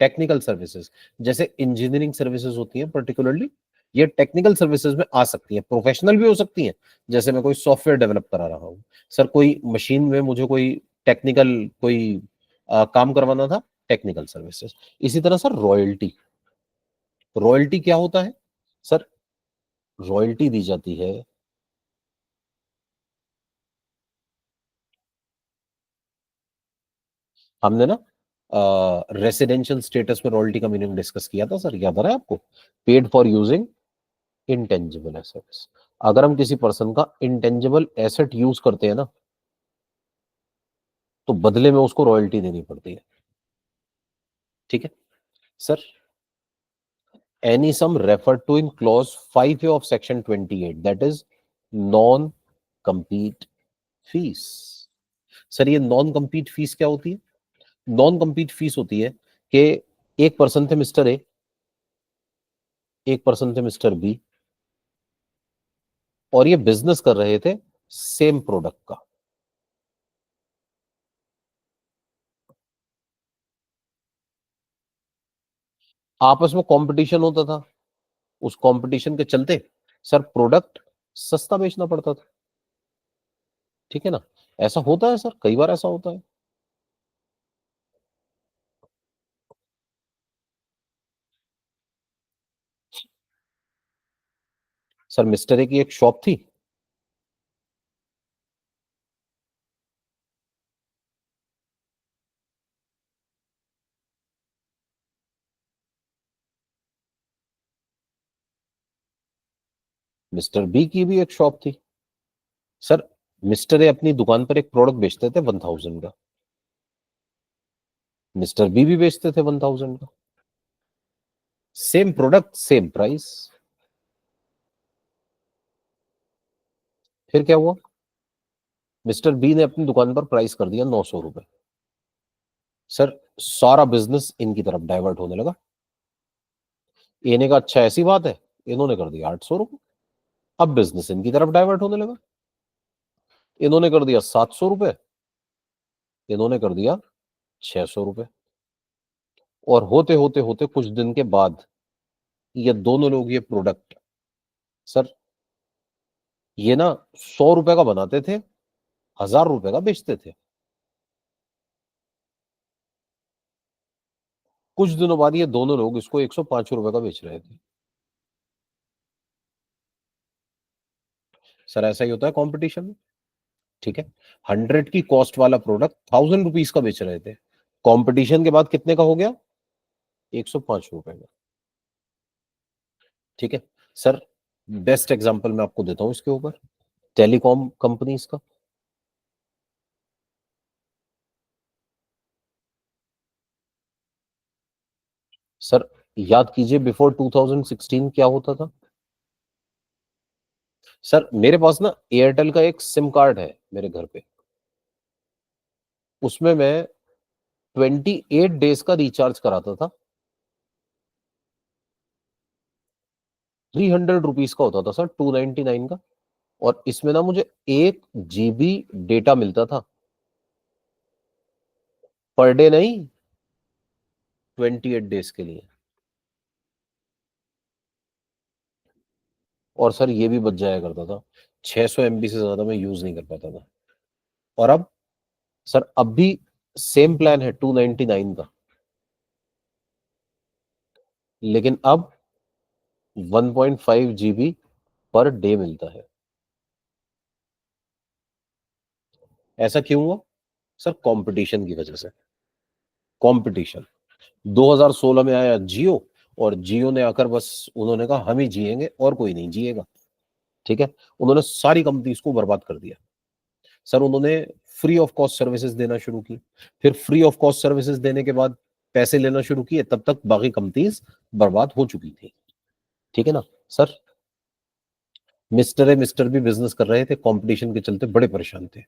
टेक्निकल सर्विसेज जैसे इंजीनियरिंग सर्विसेज होती हैं पर्टिकुलरली, ये टेक्निकल सर्विसेज में आ सकती हैं, प्रोफेशनल भी हो सकती हैं। जैसे मैं कोई सॉफ्टवेयर डेवलप करा रहा हूँ, सर कोई मशीन में मुझे कोई टेक्निकल कोई काम करवाना था, टेक्निकल सर्विसेज। इसी तरह सर रॉयल्टी, रॉयल्टी क्या होता है सर? रॉयल्टी दी जाती है, हमने ना रेसिडेंशियल स्टेटस में रॉयल्टी का मीनिंग डिस्कस किया था सर, याद आ रहा है आपको? Paid for using intangible assets. अगर हम किसी पर्सन का इंटेंजिबल एसेट यूज करते हैं ना, तो बदले में उसको रॉयल्टी देनी पड़ती है, ठीक है sir. Any sum referred to in clause 5A of section 28 that is non compete fees. Sir ये नॉन कंपीट फीस क्या होती है? नॉन कंपीट फीस होती है कि एक पर्सन थे मिस्टर ए, एक पर्सन थे मिस्टर बी, और ये बिजनेस कर रहे थे सेम प्रोडक्ट का। आपस में कंपटीशन होता था, उस कंपटीशन के चलते सर प्रोडक्ट सस्ता बेचना पड़ता था, ठीक है ना। ऐसा होता है सर, कई बार ऐसा होता है। सर मिस्टर ए की एक शॉप थी, मिस्टर बी की भी एक शॉप थी। सर मिस्टर ए अपनी दुकान पर एक प्रोडक्ट बेचते थे 1000 का, मिस्टर बी भी बेचते थे 1000 का, सेम प्रोडक्ट सेम प्राइस। फिर क्या हुआ? मिस्टर बी ने अपनी दुकान पर प्राइस कर दिया 900 रुपए। सर सारा बिजनेस इनकी तरफ डाइवर्ट होने लगा। इन्हें का अच्छा ऐसी बात है, इन्होंने कर दिया 800 रुपए। अब बिजनेस इनकी तरफ डाइवर्ट होने लगा, इन्होंने कर दिया 700 रुपए, इन्होंने कर दिया 600 रुपए। और होते होते होते कुछ दिन के बाद ये दोनों लोग ये प्रोडक्ट सर, ये ना 100 रुपए का बनाते थे, 1000 रुपए का बेचते थे। कुछ दिनों बाद ये दोनों लोग इसको 105 रुपए का बेच रहे थे। सर ऐसा ही होता है कंपटीशन में, ठीक है। 100 की कॉस्ट वाला प्रोडक्ट 1000 रुपीज का बेच रहे थे, कंपटीशन के बाद कितने का हो गया? 105 रुपए का, ठीक है सर। बेस्ट एग्जांपल मैं आपको देता हूं इसके ऊपर, टेलीकॉम कंपनीज का। सर याद कीजिए बिफोर 2016 क्या होता था? सर मेरे पास ना एयरटेल का एक सिम कार्ड है मेरे घर पे, उसमें मैं 28 डेज का रिचार्ज कराता था, 300 रुपीज का होता था सर, 299 का। और इसमें ना मुझे 1 GB डेटा मिलता था, पर डे नहीं, 28 डेज के लिए। और सर ये भी बच जाया करता था, 600 MB से ज्यादा मैं यूज नहीं कर पाता था। और अब सर अब भी सेम प्लान है 299 का, लेकिन अब 1.5 GB पर डे मिलता है। ऐसा क्यों हुआ? सर कंपटीशन की वजह से। कंपटीशन 2016 में आया जियो, और जियो ने आकर बस उन्होंने कहा हम ही जिएंगे और कोई नहीं जिएगा। ठीक है, उन्होंने सारी कंपनीज को बर्बाद कर दिया। सर उन्होंने फ्री ऑफ कॉस्ट सर्विसेज देना शुरू की, फिर फ्री ऑफ कॉस्ट सर्विसेज देने के बाद पैसे लेना शुरू किए, तब तक बाकी कंपनीज बर्बाद हो चुकी थी। ठीक है ना सर। मिस्टर भी बिजनेस कर रहे थे, कंपटीशन के चलते बड़े परेशान थे।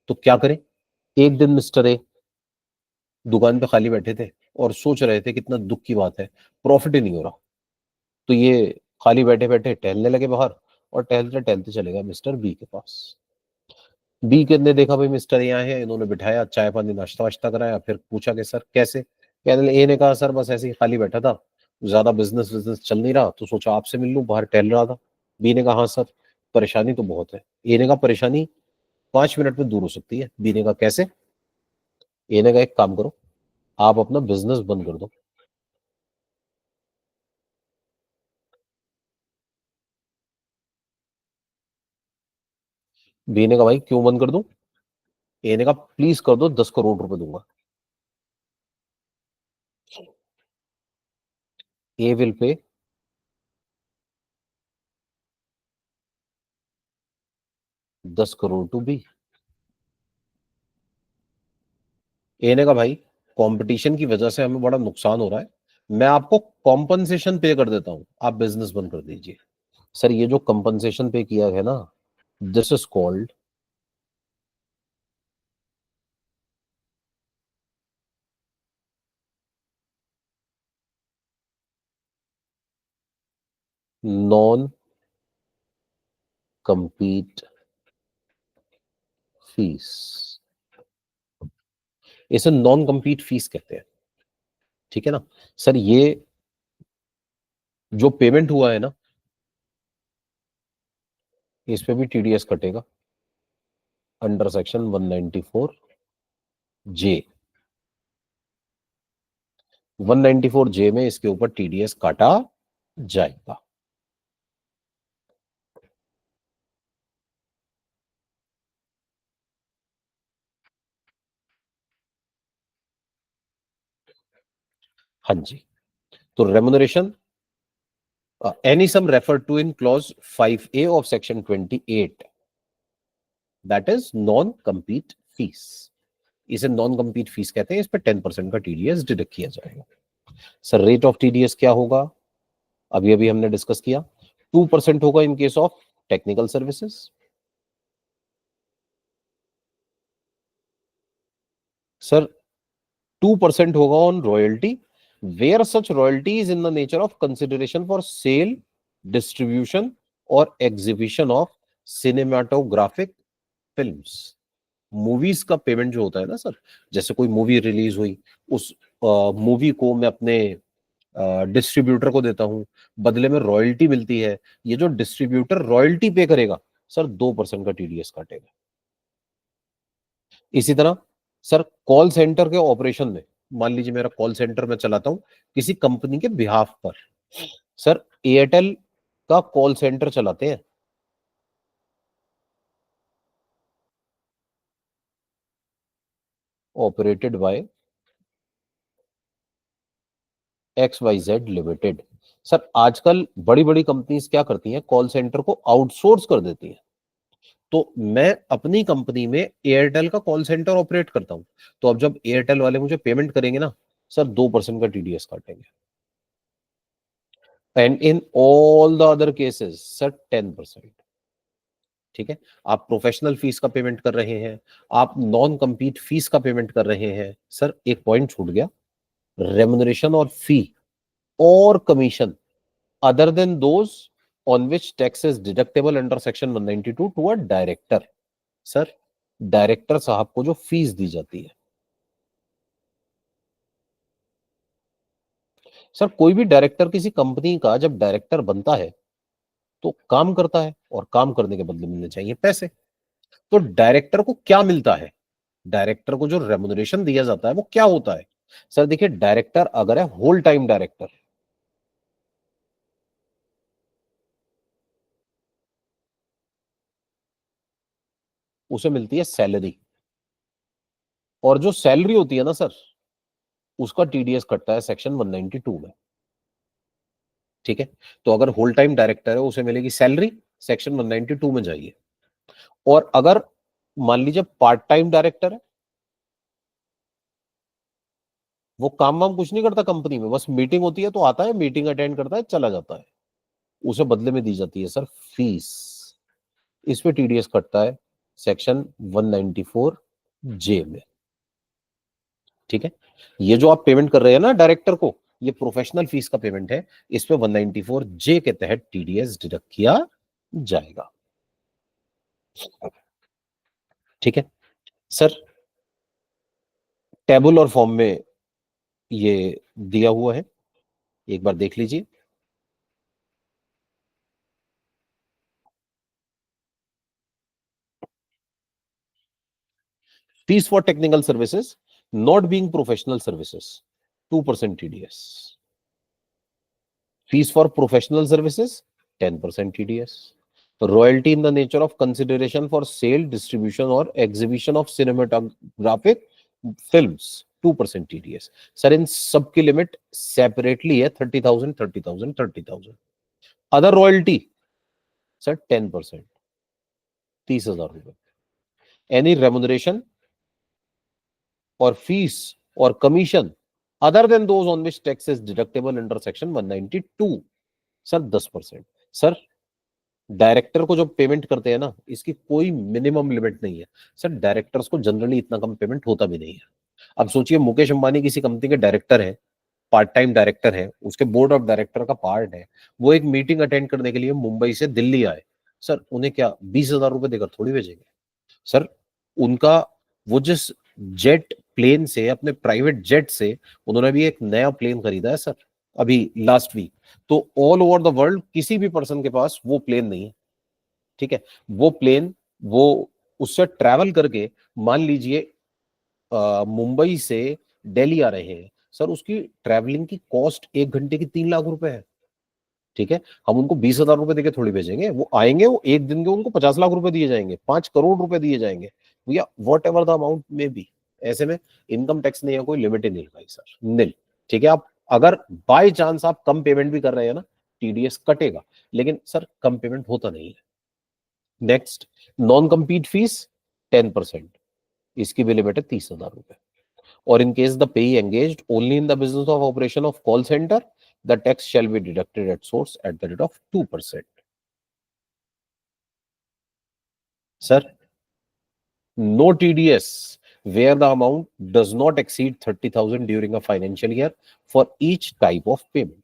तो क्या करें? एक दिन मिस्टर ए दुकान पे खाली बैठे थे और सोच रहे थे कितना दुख की बात है, प्रॉफिट ही नहीं हो रहा। तो ये खाली बैठे बैठे टहलने लगे बाहर, और टहलते टहलते चले गए मिस्टर बी के पास। बी के ने देखा भाई मिस्टर यहाँ है, इन्होंने बिठाया, चाय पानी नाश्ता वाश्ता कराया, फिर पूछा कि सर कैसे? कहने ए ने कहा सर बस ऐसे ही खाली बैठा था, ज्यादा बिजनेस बिजनेस चल नहीं रहा, तो सोचा आपसे मिल लूं, बाहर टहल रहा था। बी ने कहा हाँ सर, परेशानी तो बहुत है। ए ने कहा परेशानी 5 मिनट में दूर हो सकती है। बी ने कहा कैसे? ए ने कहा एक काम करो, आप अपना बिजनेस बंद कर दो। बी ने कहा भाई क्यों बंद कर दूं? ए ने कहा प्लीज कर दो, 10 करोड़ रुपए दूंगा। ए will pay 10 crore to be. ए ने कहा भाई कंपटीशन की वजह से हमें बड़ा नुकसान हो रहा है, मैं आपको कॉम्पनसेशन पे कर देता हूं, आप बिजनेस बंद कर दीजिए। सर ये जो कंपनसेशन पे किया है ना, this is called non compete fees. इसे नॉन compete फीस कहते हैं। ठीक है ना सर। ये जो पेमेंट हुआ है ना, इस पे भी टीडीएस कटेगा अंडर सेक्शन 194 जे। 194 जे में इसके ऊपर टीडीएस काटा जाएगा। हाँ जी। तो remuneration any sum referred to in clause 5A of section 28, that is non compete fees। इसे नॉन compete फीस कहते हैं। इस पे 10% का टीडीएस डिडक्ट किया जाएगा। सर रेट ऑफ टीडीएस क्या होगा? अभी अभी हमने डिस्कस किया, 2% होगा in case of technical services. Sir 2% होगा on royalty, where such royalty is in the nature of consideration for sale, distribution और exhibition of cinematographic films. Movies का पेमेंट जो होता है ना सर, जैसे कोई मूवी रिलीज हुई, उस मूवी को मैं अपने डिस्ट्रीब्यूटर को देता हूं, बदले में रॉयल्टी मिलती है। ये जो डिस्ट्रीब्यूटर रॉयल्टी पे करेगा सर, 2% का टीडीएस काटेगा। इसी तरह सर कॉल सेंटर के ऑपरेशन में, मान लीजिए मेरा कॉल सेंटर मैं चलाता हूं किसी कंपनी के बिहाफ पर। सर एयरटेल का कॉल सेंटर चलाते हैं, operated by XYZ limited. Sir आजकल बड़ी बड़ी कंपनीज क्या करती हैं, कॉल सेंटर को आउटसोर्स कर देती हैं। तो मैं अपनी कंपनी में एयरटेल का कॉल सेंटर ऑपरेट करता हूं। तो अब जब एयरटेल वाले मुझे पेमेंट करेंगे ना सर, 2% का टीडीएस काटेंगे। And in all the other cases sir 10%। ठीक है, आप प्रोफेशनल फीस का पेमेंट कर रहे हैं, आप नॉन कंपीट फीस का पेमेंट कर रहे हैं। सर एक पॉइंट छूट गया, रेमुनरेशन और फी और commission other than those on which tax is deductible under section 192 to a director। Sir director साहब को जो फीस दी जाती है, सर कोई भी डायरेक्टर किसी कंपनी का जब डायरेक्टर बनता है, तो काम करता है और काम करने के बदले मिलने चाहिए पैसे। तो डायरेक्टर को क्या मिलता है? डायरेक्टर को जो रेम्युनरेशन दिया जाता है वो क्या होता है? सर देखिए, डायरेक्टर अगर है होल टाइम डायरेक्टर, उसे मिलती है सैलरी, और जो सैलरी होती है ना सर, उसका टीडीएस कटता है सेक्शन 192 में। ठीक है, तो अगर होल टाइम डायरेक्टर है उसे मिलेगी सैलरी, सेक्शन 192 में जाइए। और अगर मान लीजिए पार्ट टाइम डायरेक्टर है, वो काम वाम कुछ नहीं करता कंपनी में, बस मीटिंग होती है तो आता है, मीटिंग अटेंड करता है, चला जाता है, उसे बदले में दी जाती है सर फीस। इस पे टीडीएस कटता है सेक्शन 194 जे में। ठीक है, ये जो आप पेमेंट कर रहे हैं ना डायरेक्टर को, ये प्रोफेशनल फीस का पेमेंट है, इस पे 194 जे के तहत टीडीएस डिडक्ट किया जाएगा। ठीक है सर, टेबल और फॉर्म में ये दिया हुआ है, एक बार देख लीजिए। Fees for technical services not being professional services 2% TDS. Fees for professional services 10% TDS. Royalty in the nature of consideration for sale, distribution और exhibition of cinematographic films 2% TDS. Sir इन सब की लिमिट सेपरेटली है 30,000 30,000 30,000। अदर रॉयल्टी सर 10%, 30,000 रुपए। एनी रेमुनरेशन और फीस और commission other than those on which tax is deductible under section 192 sir 10%। Sir director को जो पेमेंट करते हैं ना, इसकी कोई मिनिमम लिमिट नहीं है। सर डायरेक्टर्स को जनरली इतना कम पेमेंट होता भी नहीं है। अब सोचिए, मुकेश अंबानी किसी कंपनी के डायरेक्टर है, पार्ट टाइम डायरेक्टर है, उसके बोर्ड ऑफ डायरेक्टर का पार्ट है, वो एक मीटिंग अटेंड करने के लिए मुंबई से दिल्ली आए, सर उन्हें क्या 20,000 रुपए देकर थोड़ी भेजेंगे? सर उनका, वो जिस जेट प्लेन से, अपने प्राइवेट जेट से, उन्होंने भी एक नया प्लेन खरीदा है सर अभी लास्ट वीक। तो ऑल ओवर द वर्ल्ड किसी भी पर्सन के पास वो प्लेन नहीं है। ठीक है, वो प्लेन, वो उससे ट्रैवल करके, मान लीजिए मुंबई से दिल्ली आ रहे हैं सर, उसकी ट्रैवलिंग की कॉस्ट 1 घंटे की 3 लाख रुपए है। ठीक है, हम उनको 20,000 रुपए देके थोड़ी भेजेंगे, वो आएंगे, वो एक दिन के उनको 50 लाख रुपए दिए जाएंगे, 5 करोड़ रुपए दिए जाएंगे, भैया वॉट एवर द अमाउंट में भी। ऐसे में इनकम टैक्स नहीं है, कोई लिमिट ही नहीं लगाई सर, नील। ठीक है, आप अगर बाय चांस आप कम पेमेंट भी कर रहे हैं ना, टीडीएस कटेगा, लेकिन सर कम पेमेंट होता नहीं है। नेक्स्ट, नॉन कंपीट फीस 10%, इसकी भी लिमिट है 30,000 रुपए। और in case the payee engaged only in the business of operation of call center, the tax shall be deducted at source at the rate of 2%. Sir, no TDS where the amount does not exceed 30,000 during a financial year for each type of payment.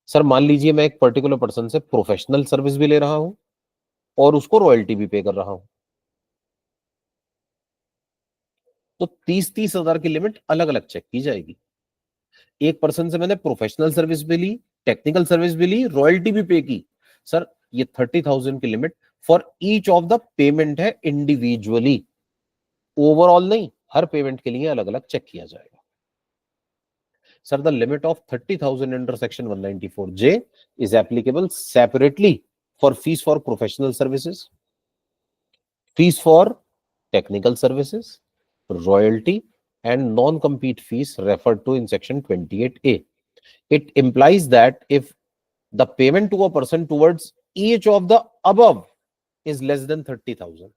Sir मान लीजिए मैं एक पर्टिकुलर पर्सन से प्रोफेशनल सर्विस भी ले रहा हूं और उसको रॉयल्टी भी पे कर रहा हूं, तो 30,000 की लिमिट अलग अलग चेक की जाएगी। एक पर्सन से मैंने प्रोफेशनल सर्विस भी ली, टेक्निकल सर्विस भी ली, रॉयल्टी भी पे की, सर ये 30,000 की limit for each of the payment है इंडिविजुअली, ओवरऑल नहीं, हर पेमेंट के लिए अलग अलग चेक किया जाएगा। Sir the limit of 30,000 under section 194 J is applicable separately for fees for professional services, fees for technical services, royalty, and non-compete fees referred to in section 28A. It implies that if the payment to a person towards each of the above is less than 30,000,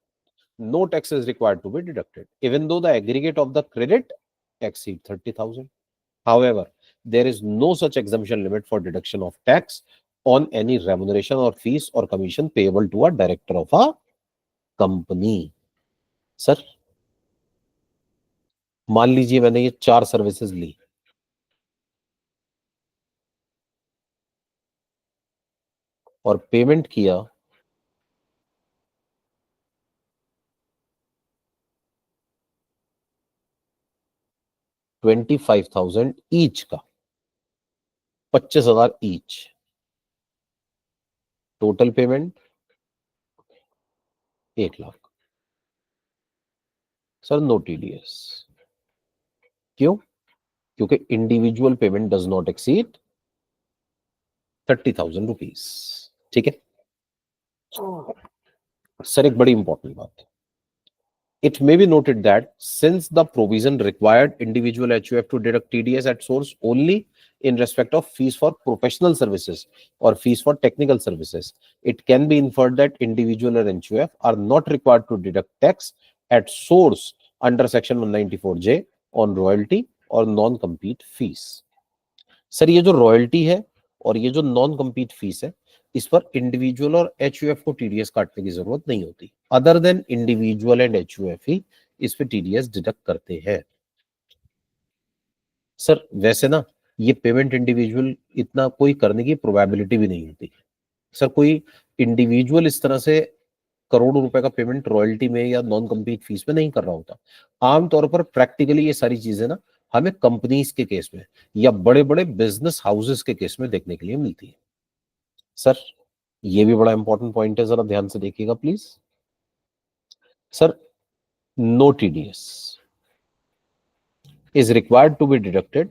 no tax is required to be deducted, even though the aggregate of the credit exceed 30,000. However, there is no such exemption limit for deduction of tax on any remuneration or fees or commission payable to a director of a company. Sir मान लीजिए मैंने ये 4 सर्विसेज ली और पेमेंट किया 25,000 ईच का, 25,000 each. Total payment 1 lakh. Sir no TDS. क्यों? क्योंकि individual payment does not exceed 30,000 rupees. ठीक है सर, एक बड़ी इंपॉर्टेंट बात। It may be noted that since the provision required individual HUF to deduct TDS at source only in respect of fees for professional services or fees for technical services, it can be inferred that individual and HUF are not required to deduct tax at source under section 194J on royalty or non-compete fees. Sir ये जो रॉयल्टी है और ये जो नॉन कम्पीट फीस है, इस पर इंडिविजुअल और एचयूएफ को टीडीएस काटने की जरूरत नहीं होती। Other than individual and HUF ही इस पे टीडीएस डिडक्ट करते हैं। सर वैसे ना ये पेमेंट इंडिविजुअल इतना कोई करने की प्रोबेबिलिटी भी नहीं होती। सर कोई इंडिविजुअल इस तरह से करोड़ों रुपए का पेमेंट रॉयल्टी में या नॉन कम्पीट फीस में नहीं कर रहा होता। आमतौर पर प्रैक्टिकली ये सारी चीजें ना हमें कंपनीज के केस में या बड़े बड़े बिजनेस हाउसेस के केस में देखने के लिए मिलती है। सर ये भी बड़ा इंपॉर्टेंट पॉइंट है, जरा ध्यान से देखिएगा please. Sir no TDS is required to be deducted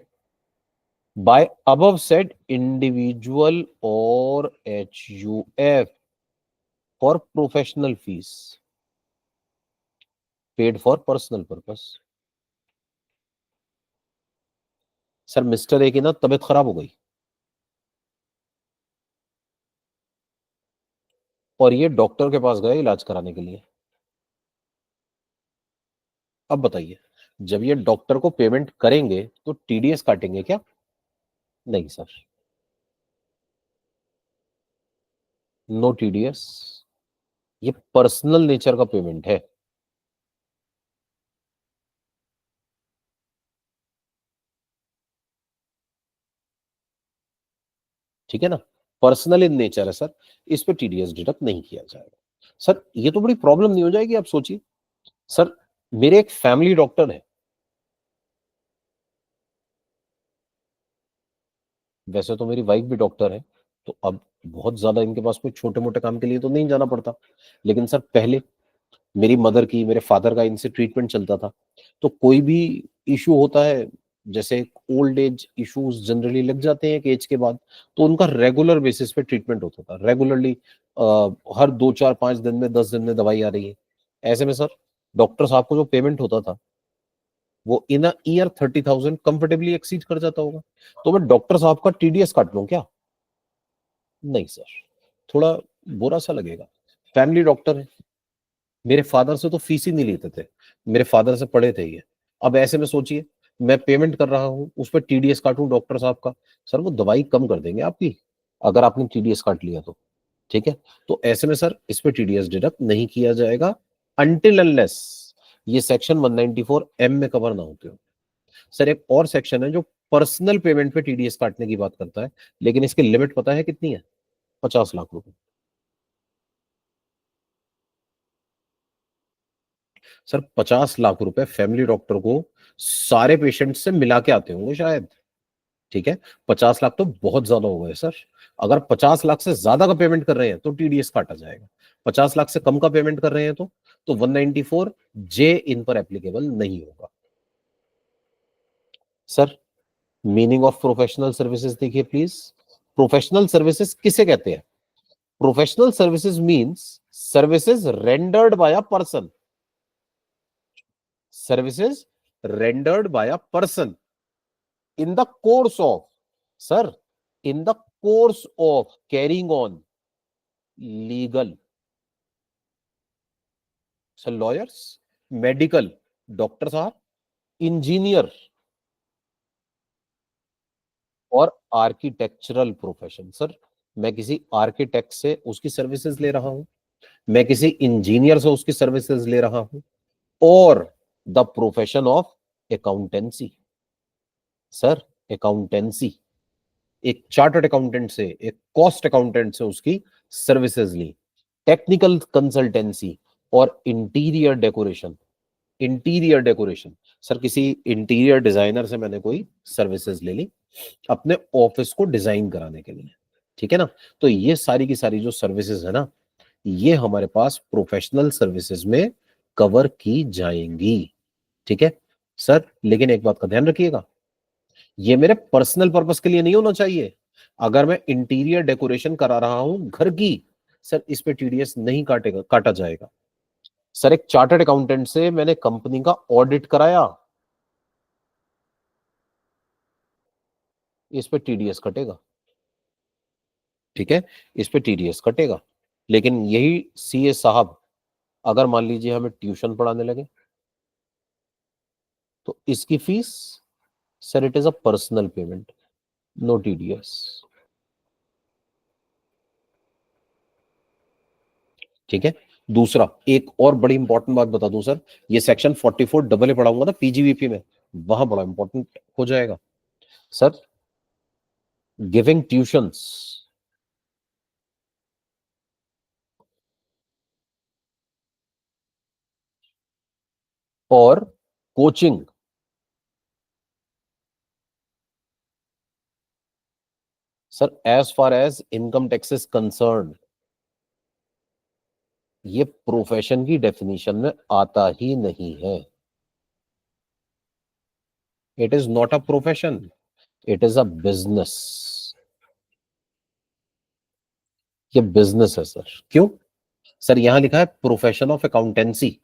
by above said individual or HUF for professional fees paid for personal purpose। Sir mister A की ना तबीयत खराब हो गई और ये डॉक्टर के पास गए इलाज कराने के लिए। अब बताइए, जब ये डॉक्टर को पेमेंट करेंगे तो टीडीएस काटेंगे क्या? नहीं सर, नो टीडीएस। ये पर्सनल नेचर का पेमेंट है। ठीक है ना, पर्सनल इन नेचर है सर, इस पे टीडीएस डिडक्ट नहीं किया जाएगा। सर ये तो बड़ी प्रॉब्लम नहीं हो जाएगी? आप सोचिए सर, मेरे एक फैमिली डॉक्टर है, वैसे तो मेरी वाइफ भी डॉक्टर है, तो अब बहुत ज्यादा इनके पास कोई छोटे मोटे काम के लिए तो नहीं जाना पड़ता, लेकिन सर पहले मेरी मदर की, मेरे फादर का इनसे ट्रीटमेंट चलता था। तो कोई भी इशू होता है, जैसे ओल्ड एज इश्यूज जनरली लग जाते हैं एक एज के बाद, तो उनका रेगुलर बेसिस पे ट्रीटमेंट होता था रेगुलरली। हर 2 4 5 दिन में 10 दिन में दवाई आ रही है। ऐसे में सर डॉक्टर साहब को जो पेमेंट होता था वो इन अ ईयर 30,000 कंफर्टेबली एक्सीड कर जाता होगा। तो मैं डॉक्टर साहब का टीडीएस काट लूं क्या? नहीं सर, थोड़ा बुरा सा लगेगा। फैमिली डॉक्टर है, मेरे फादर से तो फीस ही नहीं लेते थे, मेरे फादर से पढ़े थे ये। अब ऐसे में सोचिए, मैं पेमेंट कर रहा हूँ उस पर टीडीएस काटूं डॉक्टर साहब का, सर वो दवाई कम कर देंगे आपकी अगर आपने टीडीएस काट लिया तो। ठीक है, तो ऐसे में सर इस पे टीडीएस डिडक्ट नहीं किया जाएगा अनटिल अनलेस ये सेक्शन 194 एम में कवर ना होते हो। सर एक और सेक्शन है जो पर्सनल पेमेंट पे टीडीएस काटने की बात करता है, लेकिन इसकी लिमिट पता है कितनी है? 50 लाख रुपए। सर 50 लाख रुपए फैमिली डॉक्टर को सारे पेशेंट से मिला के आते होंगे शायद। ठीक है, 50 लाख तो बहुत ज्यादा हो गए सर। अगर 50 लाख से ज्यादा का पेमेंट कर रहे हैं तो टीडीएस काटा जाएगा। 50 लाख से कम का पेमेंट कर रहे हैं तो 194 जे इन पर एप्लीकेबल नहीं होगा। Sir meaning of professional services देखिए प्लीज। प्रोफेशनल सर्विसेज किसे कहते हैं? Professional services means services rendered by a person, services rendered by a person in the course of, sir, in the course of carrying on legal, sir, lawyers, medical, doctor साहब, इंजीनियर और आर्किटेक्चरल प्रोफेशन। सर मैं किसी आर्किटेक्ट से उसकी सर्विसेज ले रहा हूं, मैं किसी इंजीनियर से उसकी सर्विसेज ले रहा हूं, और the profession of accountancy. Sir accountancy, एक चार्टर्ड अकाउंटेंट से, एक कॉस्ट अकाउंटेंट से उसकी सर्विसेज ली, टेक्निकल कंसल्टेंसी और interior decoration. Interior decoration, sir किसी इंटीरियर डिजाइनर से मैंने कोई सर्विसेज ले ली अपने ऑफिस को डिजाइन कराने के लिए। ठीक है ना। तो ये सारी की सारी जो सर्विसेज है ना, ये हमारे पास प्रोफेशनल सर्विसेज में कवर की जाएंगी। ठीक है सर, लेकिन एक बात का ध्यान रखिएगा, ये मेरे पर्सनल पर्पस के लिए नहीं होना चाहिए। अगर मैं इंटीरियर डेकोरेशन करा रहा हूं घर की, सर इस पे टीडीएस नहीं काटा जाएगा। सर एक चार्टर्ड अकाउंटेंट से मैंने कंपनी का ऑडिट कराया, इस पे टीडीएस कटेगा। ठीक है, इस पे टीडीएस कटेगा। लेकिन यही सीए साहब अगर मान लीजिए हमें ट्यूशन पढ़ाने लगे, तो इसकी फीस, sir it is a personal payment, no TDS. ठीक है। दूसरा एक और बड़ी इंपॉर्टेंट बात बता दूं सर, ये सेक्शन 44 डबल ए पढ़ाऊंगा ना पीजीवीपी में, वहां बड़ा इंपॉर्टेंट हो जाएगा सर। गिविंग ट्यूशंस और coaching, sir as far as income tax is concern, ये प्रोफेशन की डेफिनेशन में आता ही नहीं है। It is not a profession, it is a business. ये बिजनेस है सर। क्यों? सर यहां लिखा है profession of accountancy,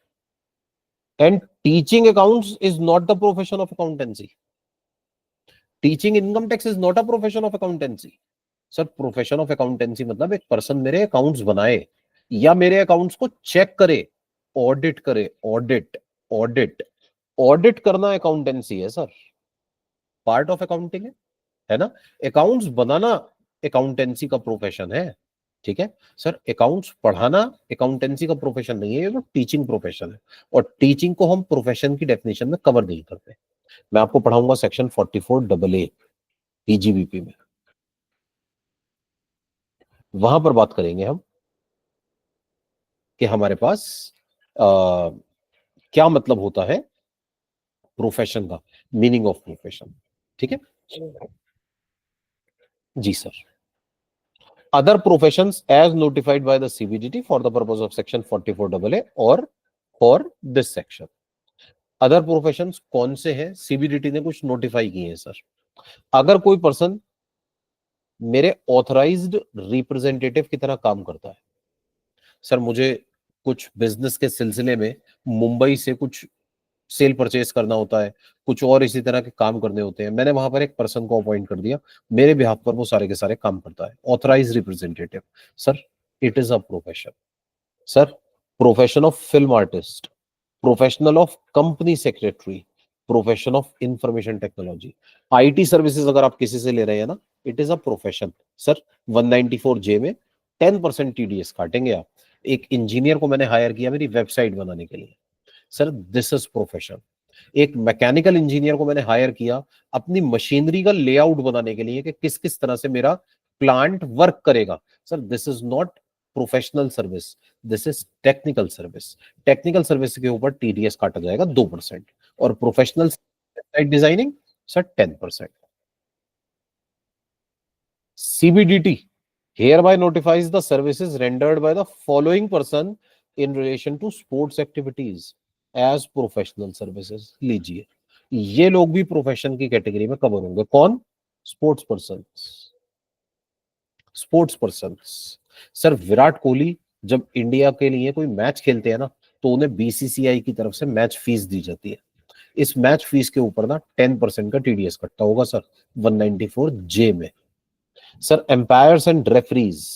and teaching accounts is not the profession of accountancy. Teaching income tax is not a profession of accountancy. Sir profession of accountancy मतलब एक पर्सन मेरे अकाउंट्स बनाए या मेरे अकाउंट्स को चेक करे, ऑडिट करे। ऑडिट, ऑडिट, ऑडिट करना अकाउंटेंसी है सर, पार्ट ऑफ अकाउंटिंग है ना। अकाउंट्स बनाना अकाउंटेंसी का प्रोफेशन है। ठीक है सर, अकाउंट्स पढ़ाना अकाउंटेंसी का प्रोफेशन नहीं है, ये तो टीचिंग प्रोफेशन है। और टीचिंग को हम प्रोफेशन की डेफिनेशन में कवर नहीं करते। मैं आपको पढ़ाऊंगा सेक्शन 44 डबल ए पीजीबीपी में, वहां पर बात करेंगे हम कि हमारे पास क्या मतलब होता है प्रोफेशन का, मीनिंग ऑफ प्रोफेशन। ठीक है जी sir. Other professions as notified by the CBDT for the purpose of section 44 double A और for this section. Other professions कौन से हैं? सीबीडीटी ने कुछ नोटिफाई किए हैं सर। अगर कोई पर्सन मेरे ऑथराइज्ड रिप्रेजेंटेटिव की तरह काम करता है, सर मुझे कुछ बिजनेस के सिलसिले में मुंबई से कुछ सेल परचेज करना होता है, कुछ और इसी तरह के काम करने होते हैं, मैंने वहां पर एक पर्सन को अपॉइंट कर दिया, मेरे बिहाफ पर वो सारे के सारे काम करता है, authorise representative. Sir it is a profession. Sir profession of film artist, professional of company secretary, profession of information technology, IT services अगर आप किसी से ले रहे हैं ना, it is a profession. Sir 194 J में 10% टीडीएस काटेंगे आप। एक इंजीनियर को मैंने हायर किया मेरी वेबसाइट बनाने के लिए, सर दिस इज प्रोफेशन। एक मैकेनिकल इंजीनियर को मैंने हायर किया अपनी मशीनरी का लेआउट बनाने के लिए कि किस किस तरह से मेरा प्लांट वर्क करेगा, sir this is not professional service, this is technical service. Technical service के ऊपर टीडीएस काटा जाएगा 2%, और professional website designing sir 10%। CBDT hereby notifies the services rendered by the following person in relation to sports activities as professional services। लीजिए, ये लोग भी प्रोफेशन की कैटेगरी में कवर होंगे। कौन? Sports person. Sports person. Sir Virat Kohli जब इंडिया के लिए कोई मैच खेलते हैं ना, तो उन्हें बीसीसीआई की तरफ से मैच फीस दी जाती है। इस मैच फीस के ऊपर ना 10% का टीडीएस कटता होगा सर 194 जे में। Sir umpires and referees,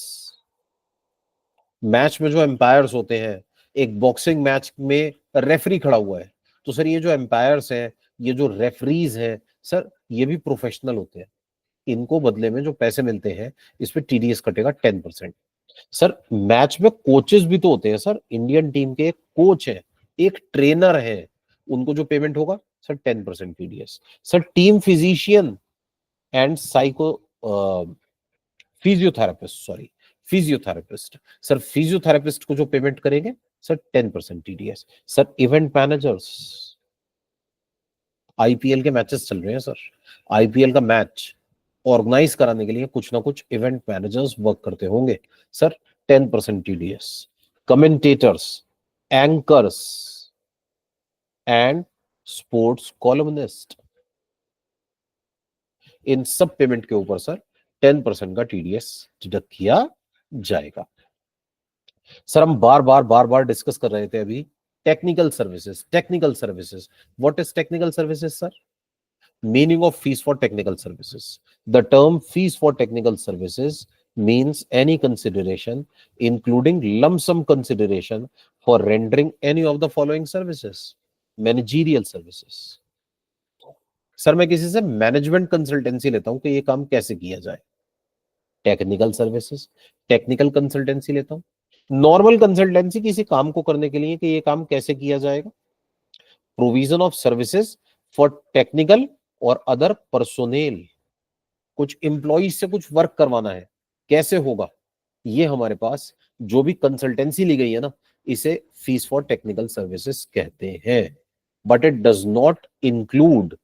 match में जो एम्पायर्स होते हैं, एक बॉक्सिंग मैच में रेफरी खड़ा हुआ है, तो सर ये जो एम्पायर्स हैं, ये जो रेफरीज हैं, सर ये भी प्रोफेशनल होते हैं। इनको बदले में जो पैसे मिलते हैं, इस पे टीडीएस कटेगा 10%। सर मैच में कोचेस भी तो होते हैं सर, इंडियन टीम के एक कोच है, एक ट्रेनर है, उनको जो पेमेंट होगा sir 10% TDS. Sir team physician and psycho physiotherapist, sorry physiotherapist, sir physiotherapist को जो पेमेंट करेंगे sir 10% TDS. Sir event managers, IPL के मैचेस चल रहे हैं सर, आईपीएल का मैच ऑर्गेनाइज कराने के लिए कुछ ना कुछ इवेंट मैनेजर्स वर्क करते होंगे sir. 10% TDS. Commentators, anchors and sports columnist, इन सब पेमेंट के ऊपर सर 10% का टीडीएस डिडक्ट किया जाएगा। सर हम बार बार डिस्कस कर रहे थे अभी technical services. Technical services, what is technical services sir? Meaning of fees for technical services. The term fees for technical services means any consideration, including lump sum consideration, for rendering any of the following services. Managerial services. Sir मैं किसी से मैनेजमेंट कंसल्टेंसी लेता हूं कि ये काम कैसे किया जाए, टेक्निकल सर्विसेज। टेक्निकल कंसल्टेंसी लेता हूं, नॉर्मल कंसल्टेंसी किसी काम को करने के लिए कि ये काम कैसे किया जाएगा। Provision of services for technical और अदर पर्सोनेल, कुछ एम्प्लॉइज से कुछ वर्क करवाना है, कैसे होगा, ये हमारे पास जो भी कंसल्टेंसी ली गई है ना, इसे फीस फॉर टेक्निकल सर्विसेज कहते हैं। But it does not include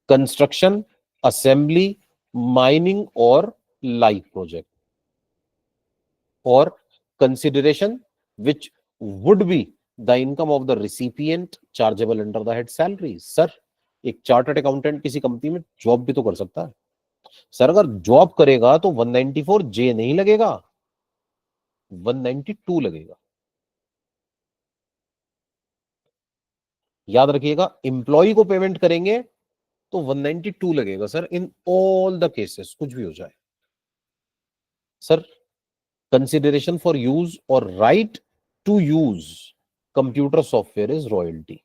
construction, assembly, mining और लाइव प्रोजेक्ट, और consideration which would be the income of the recipient chargeable under the head salary. Sir एक चार्टर्ड अकाउंटेंट किसी कंपनी में जॉब भी तो कर सकता है सर। अगर जॉब करेगा तो 194 जे नहीं लगेगा, 192 लगेगा। याद रखिएगा, एम्प्लॉय को पेमेंट करेंगे तो 192 लगेगा sir, in all the cases, कुछ भी हो जाए। सर कंसिडरेशन फॉर यूज और right to use computer software is royalty.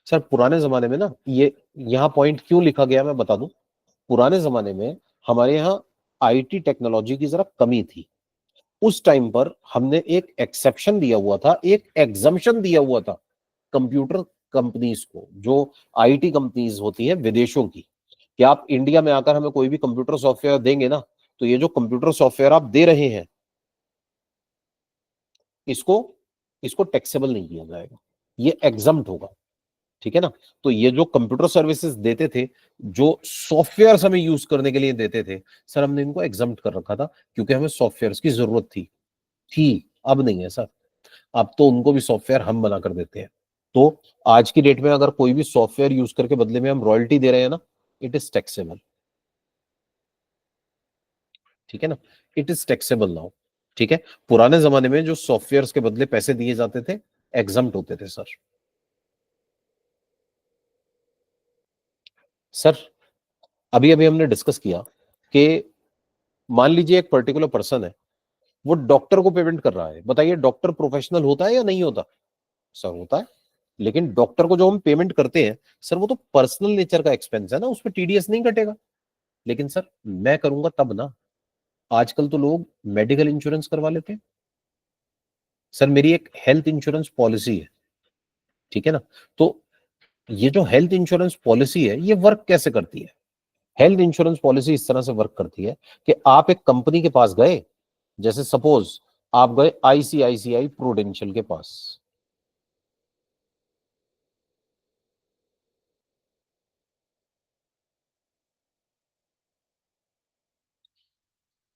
Sir पुराने जमाने में ना, ये यहां पॉइंट क्यों लिखा गया मैं बता दूं। पुराने जमाने में हमारे यहाँ आईटी टेक्नोलॉजी की जरा कमी थी। उस टाइम पर हमने एक एक्सेप्शन दिया हुआ था, एक एग्जम्पशन दिया हुआ था कंप्यूटर कंपनीज को, जो आईटी कंपनीज होती है विदेशों की, कि आप इंडिया में आकर हमें कोई भी कंप्यूटर सॉफ्टवेयर देंगे ना, तो ये जो कंप्यूटर सॉफ्टवेयर आप दे रहे हैं इसको इसको टैक्सेबल नहीं किया जाएगा, ये एग्जम्प्ट होगा। ठीक है ना। तो ये जो कंप्यूटर सर्विसेज देते थे, जो सॉफ्टवेयर हमें यूज करने के लिए देते थे सर, हमने इनको एग्जम्प्ट कर रखा था क्योंकि हमें सॉफ्टवेयर की जरूरत थी। अब नहीं है सर, अब तो उनको भी सॉफ्टवेयर हम बना कर देते हैं। तो आज की डेट में अगर कोई भी सॉफ्टवेयर यूज करके बदले में हम रॉयल्टी दे रहे हैं ना, इट इज टैक्सेबल। ठीक है ना, इट इज टैक्सेबल नाउ। ठीक है। पुराने जमाने में जो सॉफ्टवेयर के बदले पैसे दिए जाते थे एग्जम्प्ट होते थे सर। सर अभी अभी हमने डिस्कस किया कि मान लीजिए एक पर्टिकुलर पर्सन है, वो डॉक्टर को पेमेंट कर रहा है। बताइए डॉक्टर प्रोफेशनल होता है या नहीं होता? सर होता है। लेकिन डॉक्टर को जो हम पेमेंट करते हैं सर, वो तो पर्सनल नेचर का एक्सपेंस है ना, उसमें टीडीएस नहीं कटेगा। लेकिन सर मैं करूंगा तब ना, आजकल तो लोग मेडिकल इंश्योरेंस करवा लेते हैं। सर मेरी एक हेल्थ इंश्योरेंस पॉलिसी है, ठीक है ना। तो ये जो हेल्थ इंश्योरेंस पॉलिसी है ये वर्क कैसे करती है? हेल्थ इंश्योरेंस पॉलिसी इस तरह से वर्क करती है कि आप एक कंपनी के पास गए, जैसे सपोज आप गए आईसीआईसीआई प्रूडेंशियल के पास।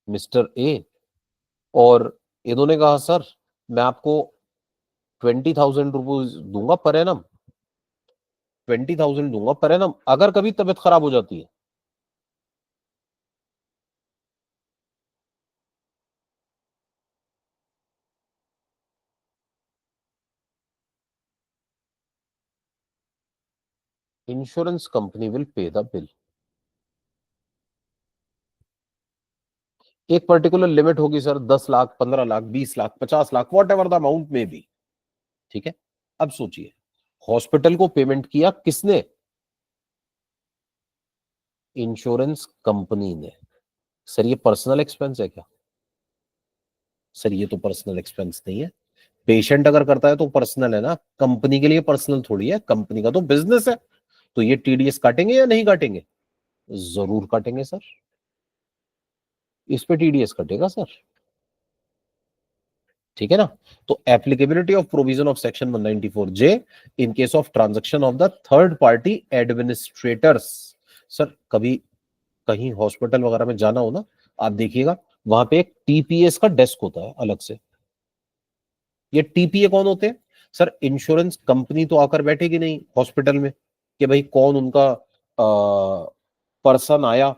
मिस्टर ए, और इन्होंने कहा सर मैं आपको 20,000 रुपीज दूंगा पर एनम, 20,000 दूंगा पर एनम, अगर कभी तबीयत खराब हो जाती है। Insurance company will pay the bill. एक पर्टिकुलर लिमिट होगी sir, 10 lakh, 15 lakh, 20 lakh, 50 lakh, what ever the amount में भी। ठीक है। अब सोचिए, हॉस्पिटल को पेमेंट किया किसने? इंश्योरेंस कंपनी ने। सर ये पर्सनल एक्सपेंस है क्या? सर ये तो पर्सनल एक्सपेंस नहीं है। पेशेंट अगर करता है तो पर्सनल है ना, कंपनी के लिए पर्सनल थोड़ी है, कंपनी का तो बिजनेस है। तो ये टीडीएस काटेंगे या नहीं काटेंगे? जरूर काटेंगे सर, इस पे टीडीएस कटेगा सर। ठीक है ना। तो applicability of provision of section 194 J in case of transaction of the third party administrators. Sir कभी कहीं हॉस्पिटल वगैरह में जाना हो ना, आप देखिएगा वहां पे एक टीपीएस का डेस्क होता है अलग से। ये टीपीए कौन होते हैं सर? इंश्योरेंस कंपनी तो आकर बैठेगी नहीं हॉस्पिटल में कि भाई कौन उनका पर्सन आया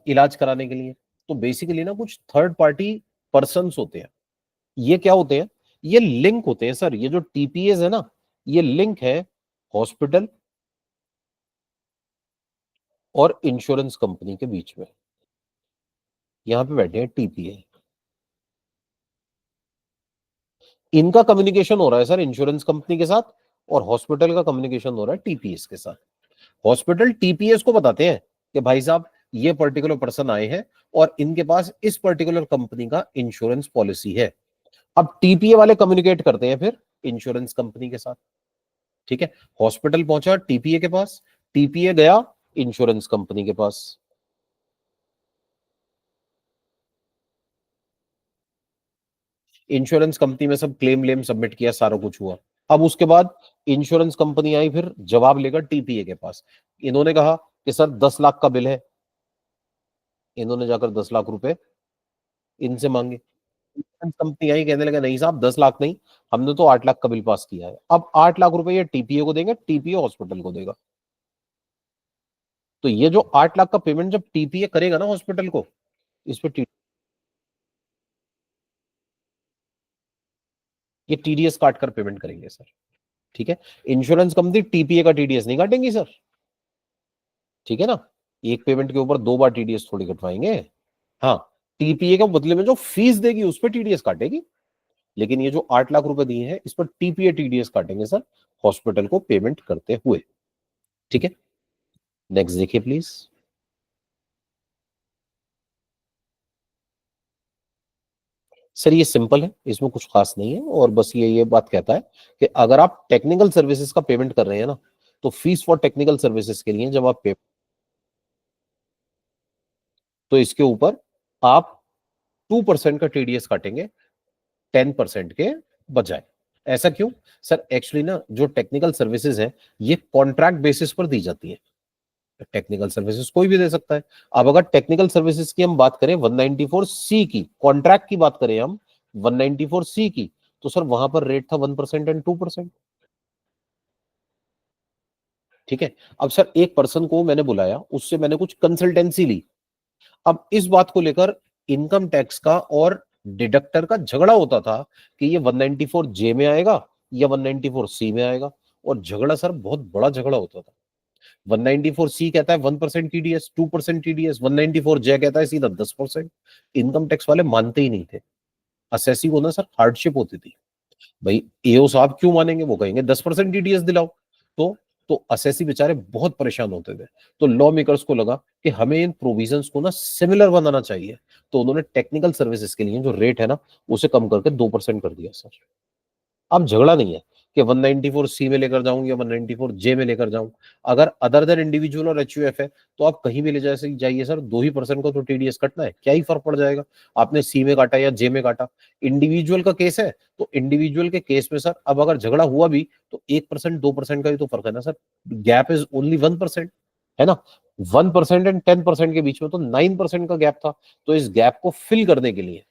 इलाज कराने के लिए। तो बेसिकली ना कुछ थर्ड पार्टी पर्सन्स होते हैं। ये क्या होते हैं? ये लिंक होते हैं सर। ये जो टीपीएस है ना, ये लिंक है हॉस्पिटल और इंश्योरेंस कंपनी के बीच में। यहां पे बैठे हैं टीपीए। इनका कम्युनिकेशन हो रहा है सर इंश्योरेंस कंपनी के साथ, और हॉस्पिटल का कम्युनिकेशन हो रहा है टीपीएस के साथ। हॉस्पिटल टीपीएस को बताते हैं कि भाई साहब ये पर्टिकुलर पर्सन आए हैं और इनके पास इस पर्टिकुलर कंपनी का इंश्योरेंस पॉलिसी है। अब टीपीए वाले कम्युनिकेट करते हैं फिर इंश्योरेंस कंपनी के साथ। ठीक है, हॉस्पिटल पहुंचा टीपीए के पास, टीपीए गया इंश्योरेंस कंपनी के पास। इंश्योरेंस कंपनी में सब क्लेम लेम सबमिट किया, सारा कुछ हुआ। अब उसके बाद इंश्योरेंस कंपनी आई फिर जवाब लेकर टीपीए के पास। इन्होंने कहा कि सर 10 लाख का बिल है। इन्होंने जाकर 10 लाख रुपए इनसे मांगे। इंश्योरेंस कंपनी आई, कहने लगा नहीं साहब 10 लाख नहीं, हमने तो 8 लाख का बिल पास किया है। अब 8 लाख रुपए ये टीपीए को देंगे, टीपीए हॉस्पिटल को देगा। तो ये जो 8 लाख का पेमेंट जब टीपीए करेगा ना हॉस्पिटल को, इस पे ये टीडीएस काट कर पेमेंट करेंगे सर। ठीक है, इंश्योरेंस कंपनी टीपीए का टीडीएस नहीं काटेंगी सर। ठीक है ना, एक पेमेंट के ऊपर 2 बार टीडीएस थोड़ी कटवाएंगे। हाँ, टीपीए के बदले में जो फीस देगी उस पर टीडीएस काटेगी, लेकिन ये जो 8 लाख रुपए दिए हैं इस पर टीपीए टीडीएस काटेंगे सर हॉस्पिटल को पेमेंट करते हुए। ठीक है, नेक्स्ट देखिए प्लीज। सर ये सिंपल है, इसमें कुछ खास नहीं है, और बस ये बात कहता है कि अगर आप टेक्निकल सर्विसेज का पेमेंट कर रहे हैं ना, तो फीस फॉर टेक्निकल सर्विसेज के लिए जब आप पे, तो इसके ऊपर आप 2% का टीडीएस काटेंगे 10% के बजाय। ऐसा क्यों सर? एक्चुअली ना जो टेक्निकल सर्विसेज है ये कॉन्ट्रैक्ट बेसिस पर दी जाती है। टेक्निकल सर्विसेज कोई भी दे सकता है। अब अगर टेक्निकल सर्विसेज की हम बात करें 194 सी की, कॉन्ट्रैक्ट की बात करें हम 194 सी की, तो सर वहां पर रेट था 1% एंड 2%। ठीक है, अब सर एक पर्सन को मैंने बुलाया, उससे मैंने कुछ कंसल्टेंसी ली। अब इस बात को लेकर इनकम टैक्स का और डिडक्टर का झगड़ा होता था कि ये 194 जे में आएगा या 194 सी में आएगा। और झगड़ा सर बहुत बड़ा झगड़ा होता था। 194 सी कहता है 1% टीडीएस, 2% टीडीएस, 194 जे कहता है सीधा 10%। इनकम टैक्स वाले मानते ही नहीं थे। असेसी को ना सर हार्डशिप होती थी, भाई एओ साहब क्यों मानेंगे, वो कहेंगे 10% टीडीएस दिलाओ। तो तो असेसी बेचारे बहुत परेशान होते थे। तो लॉ मेकर्स को लगा कि हमें इन प्रोविजंस को ना सिमिलर बनाना चाहिए। तो उन्होंने टेक्निकल सर्विसेज के लिए जो रेट है ना उसे कम करके 2% कर दिया सर। अब झगड़ा नहीं है कि 194 सी में लेकर जाऊं या 194 जे में लेकर जाऊं। अगर अदर देन इंडिविजुअल और एचयूएफ है तो आप कहीं भी ले जाइए सर, 2% को तो टीडीएस कटना है, क्या ही फर्क पड़ जाएगा आपने सी में काटा या जे में काटा। इंडिविजुअल का केस है तो इंडिविजुअल के केस में सर अब अगर झगड़ा हुआ भी तो 1% 2% का ही तो फर्क है ना सर। गैप इज ओनली 1%, है ना। 1% एंड 10% के बीच में तो 9% का गैप था। तो इस गैप को फिल करने के लिए,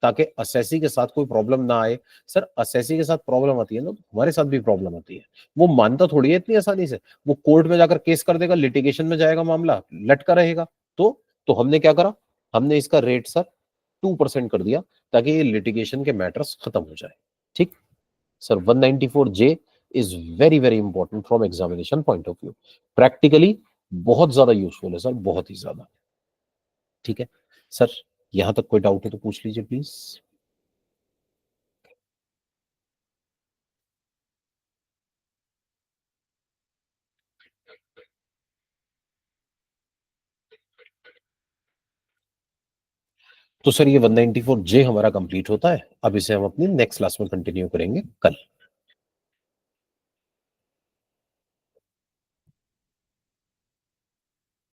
ताकि असेसी के साथ कोई प्रॉब्लम ना आए। सर असेसी के साथ प्रॉब्लम आती है ना, तो हमारे साथ भी प्रॉब्लम आती है। वो मानता थोड़ी है इतनी आसानी से। वो कोर्ट में जाकर केस कर देगा, लिटिगेशन में जाएगा, मामला लटका रहेगा। तो हमने क्या करा, हमने इसका रेट सर 2% कर दिया ताकि ये लिटिगेशन के मैटर्स खत्म हो जाए। ठीक sir, 194 J is very very important from examination point of view. Practically बहुत ज्यादा यूजफुल है सर, बहुत ही ज्यादा। ठीक है सर, यहां तक कोई डाउट है तो पूछ लीजिए प्लीज। तो सर ये 194 जे हमारा कंप्लीट होता है। अब इसे हम अपनी नेक्स्ट क्लास में कंटिन्यू करेंगे कल।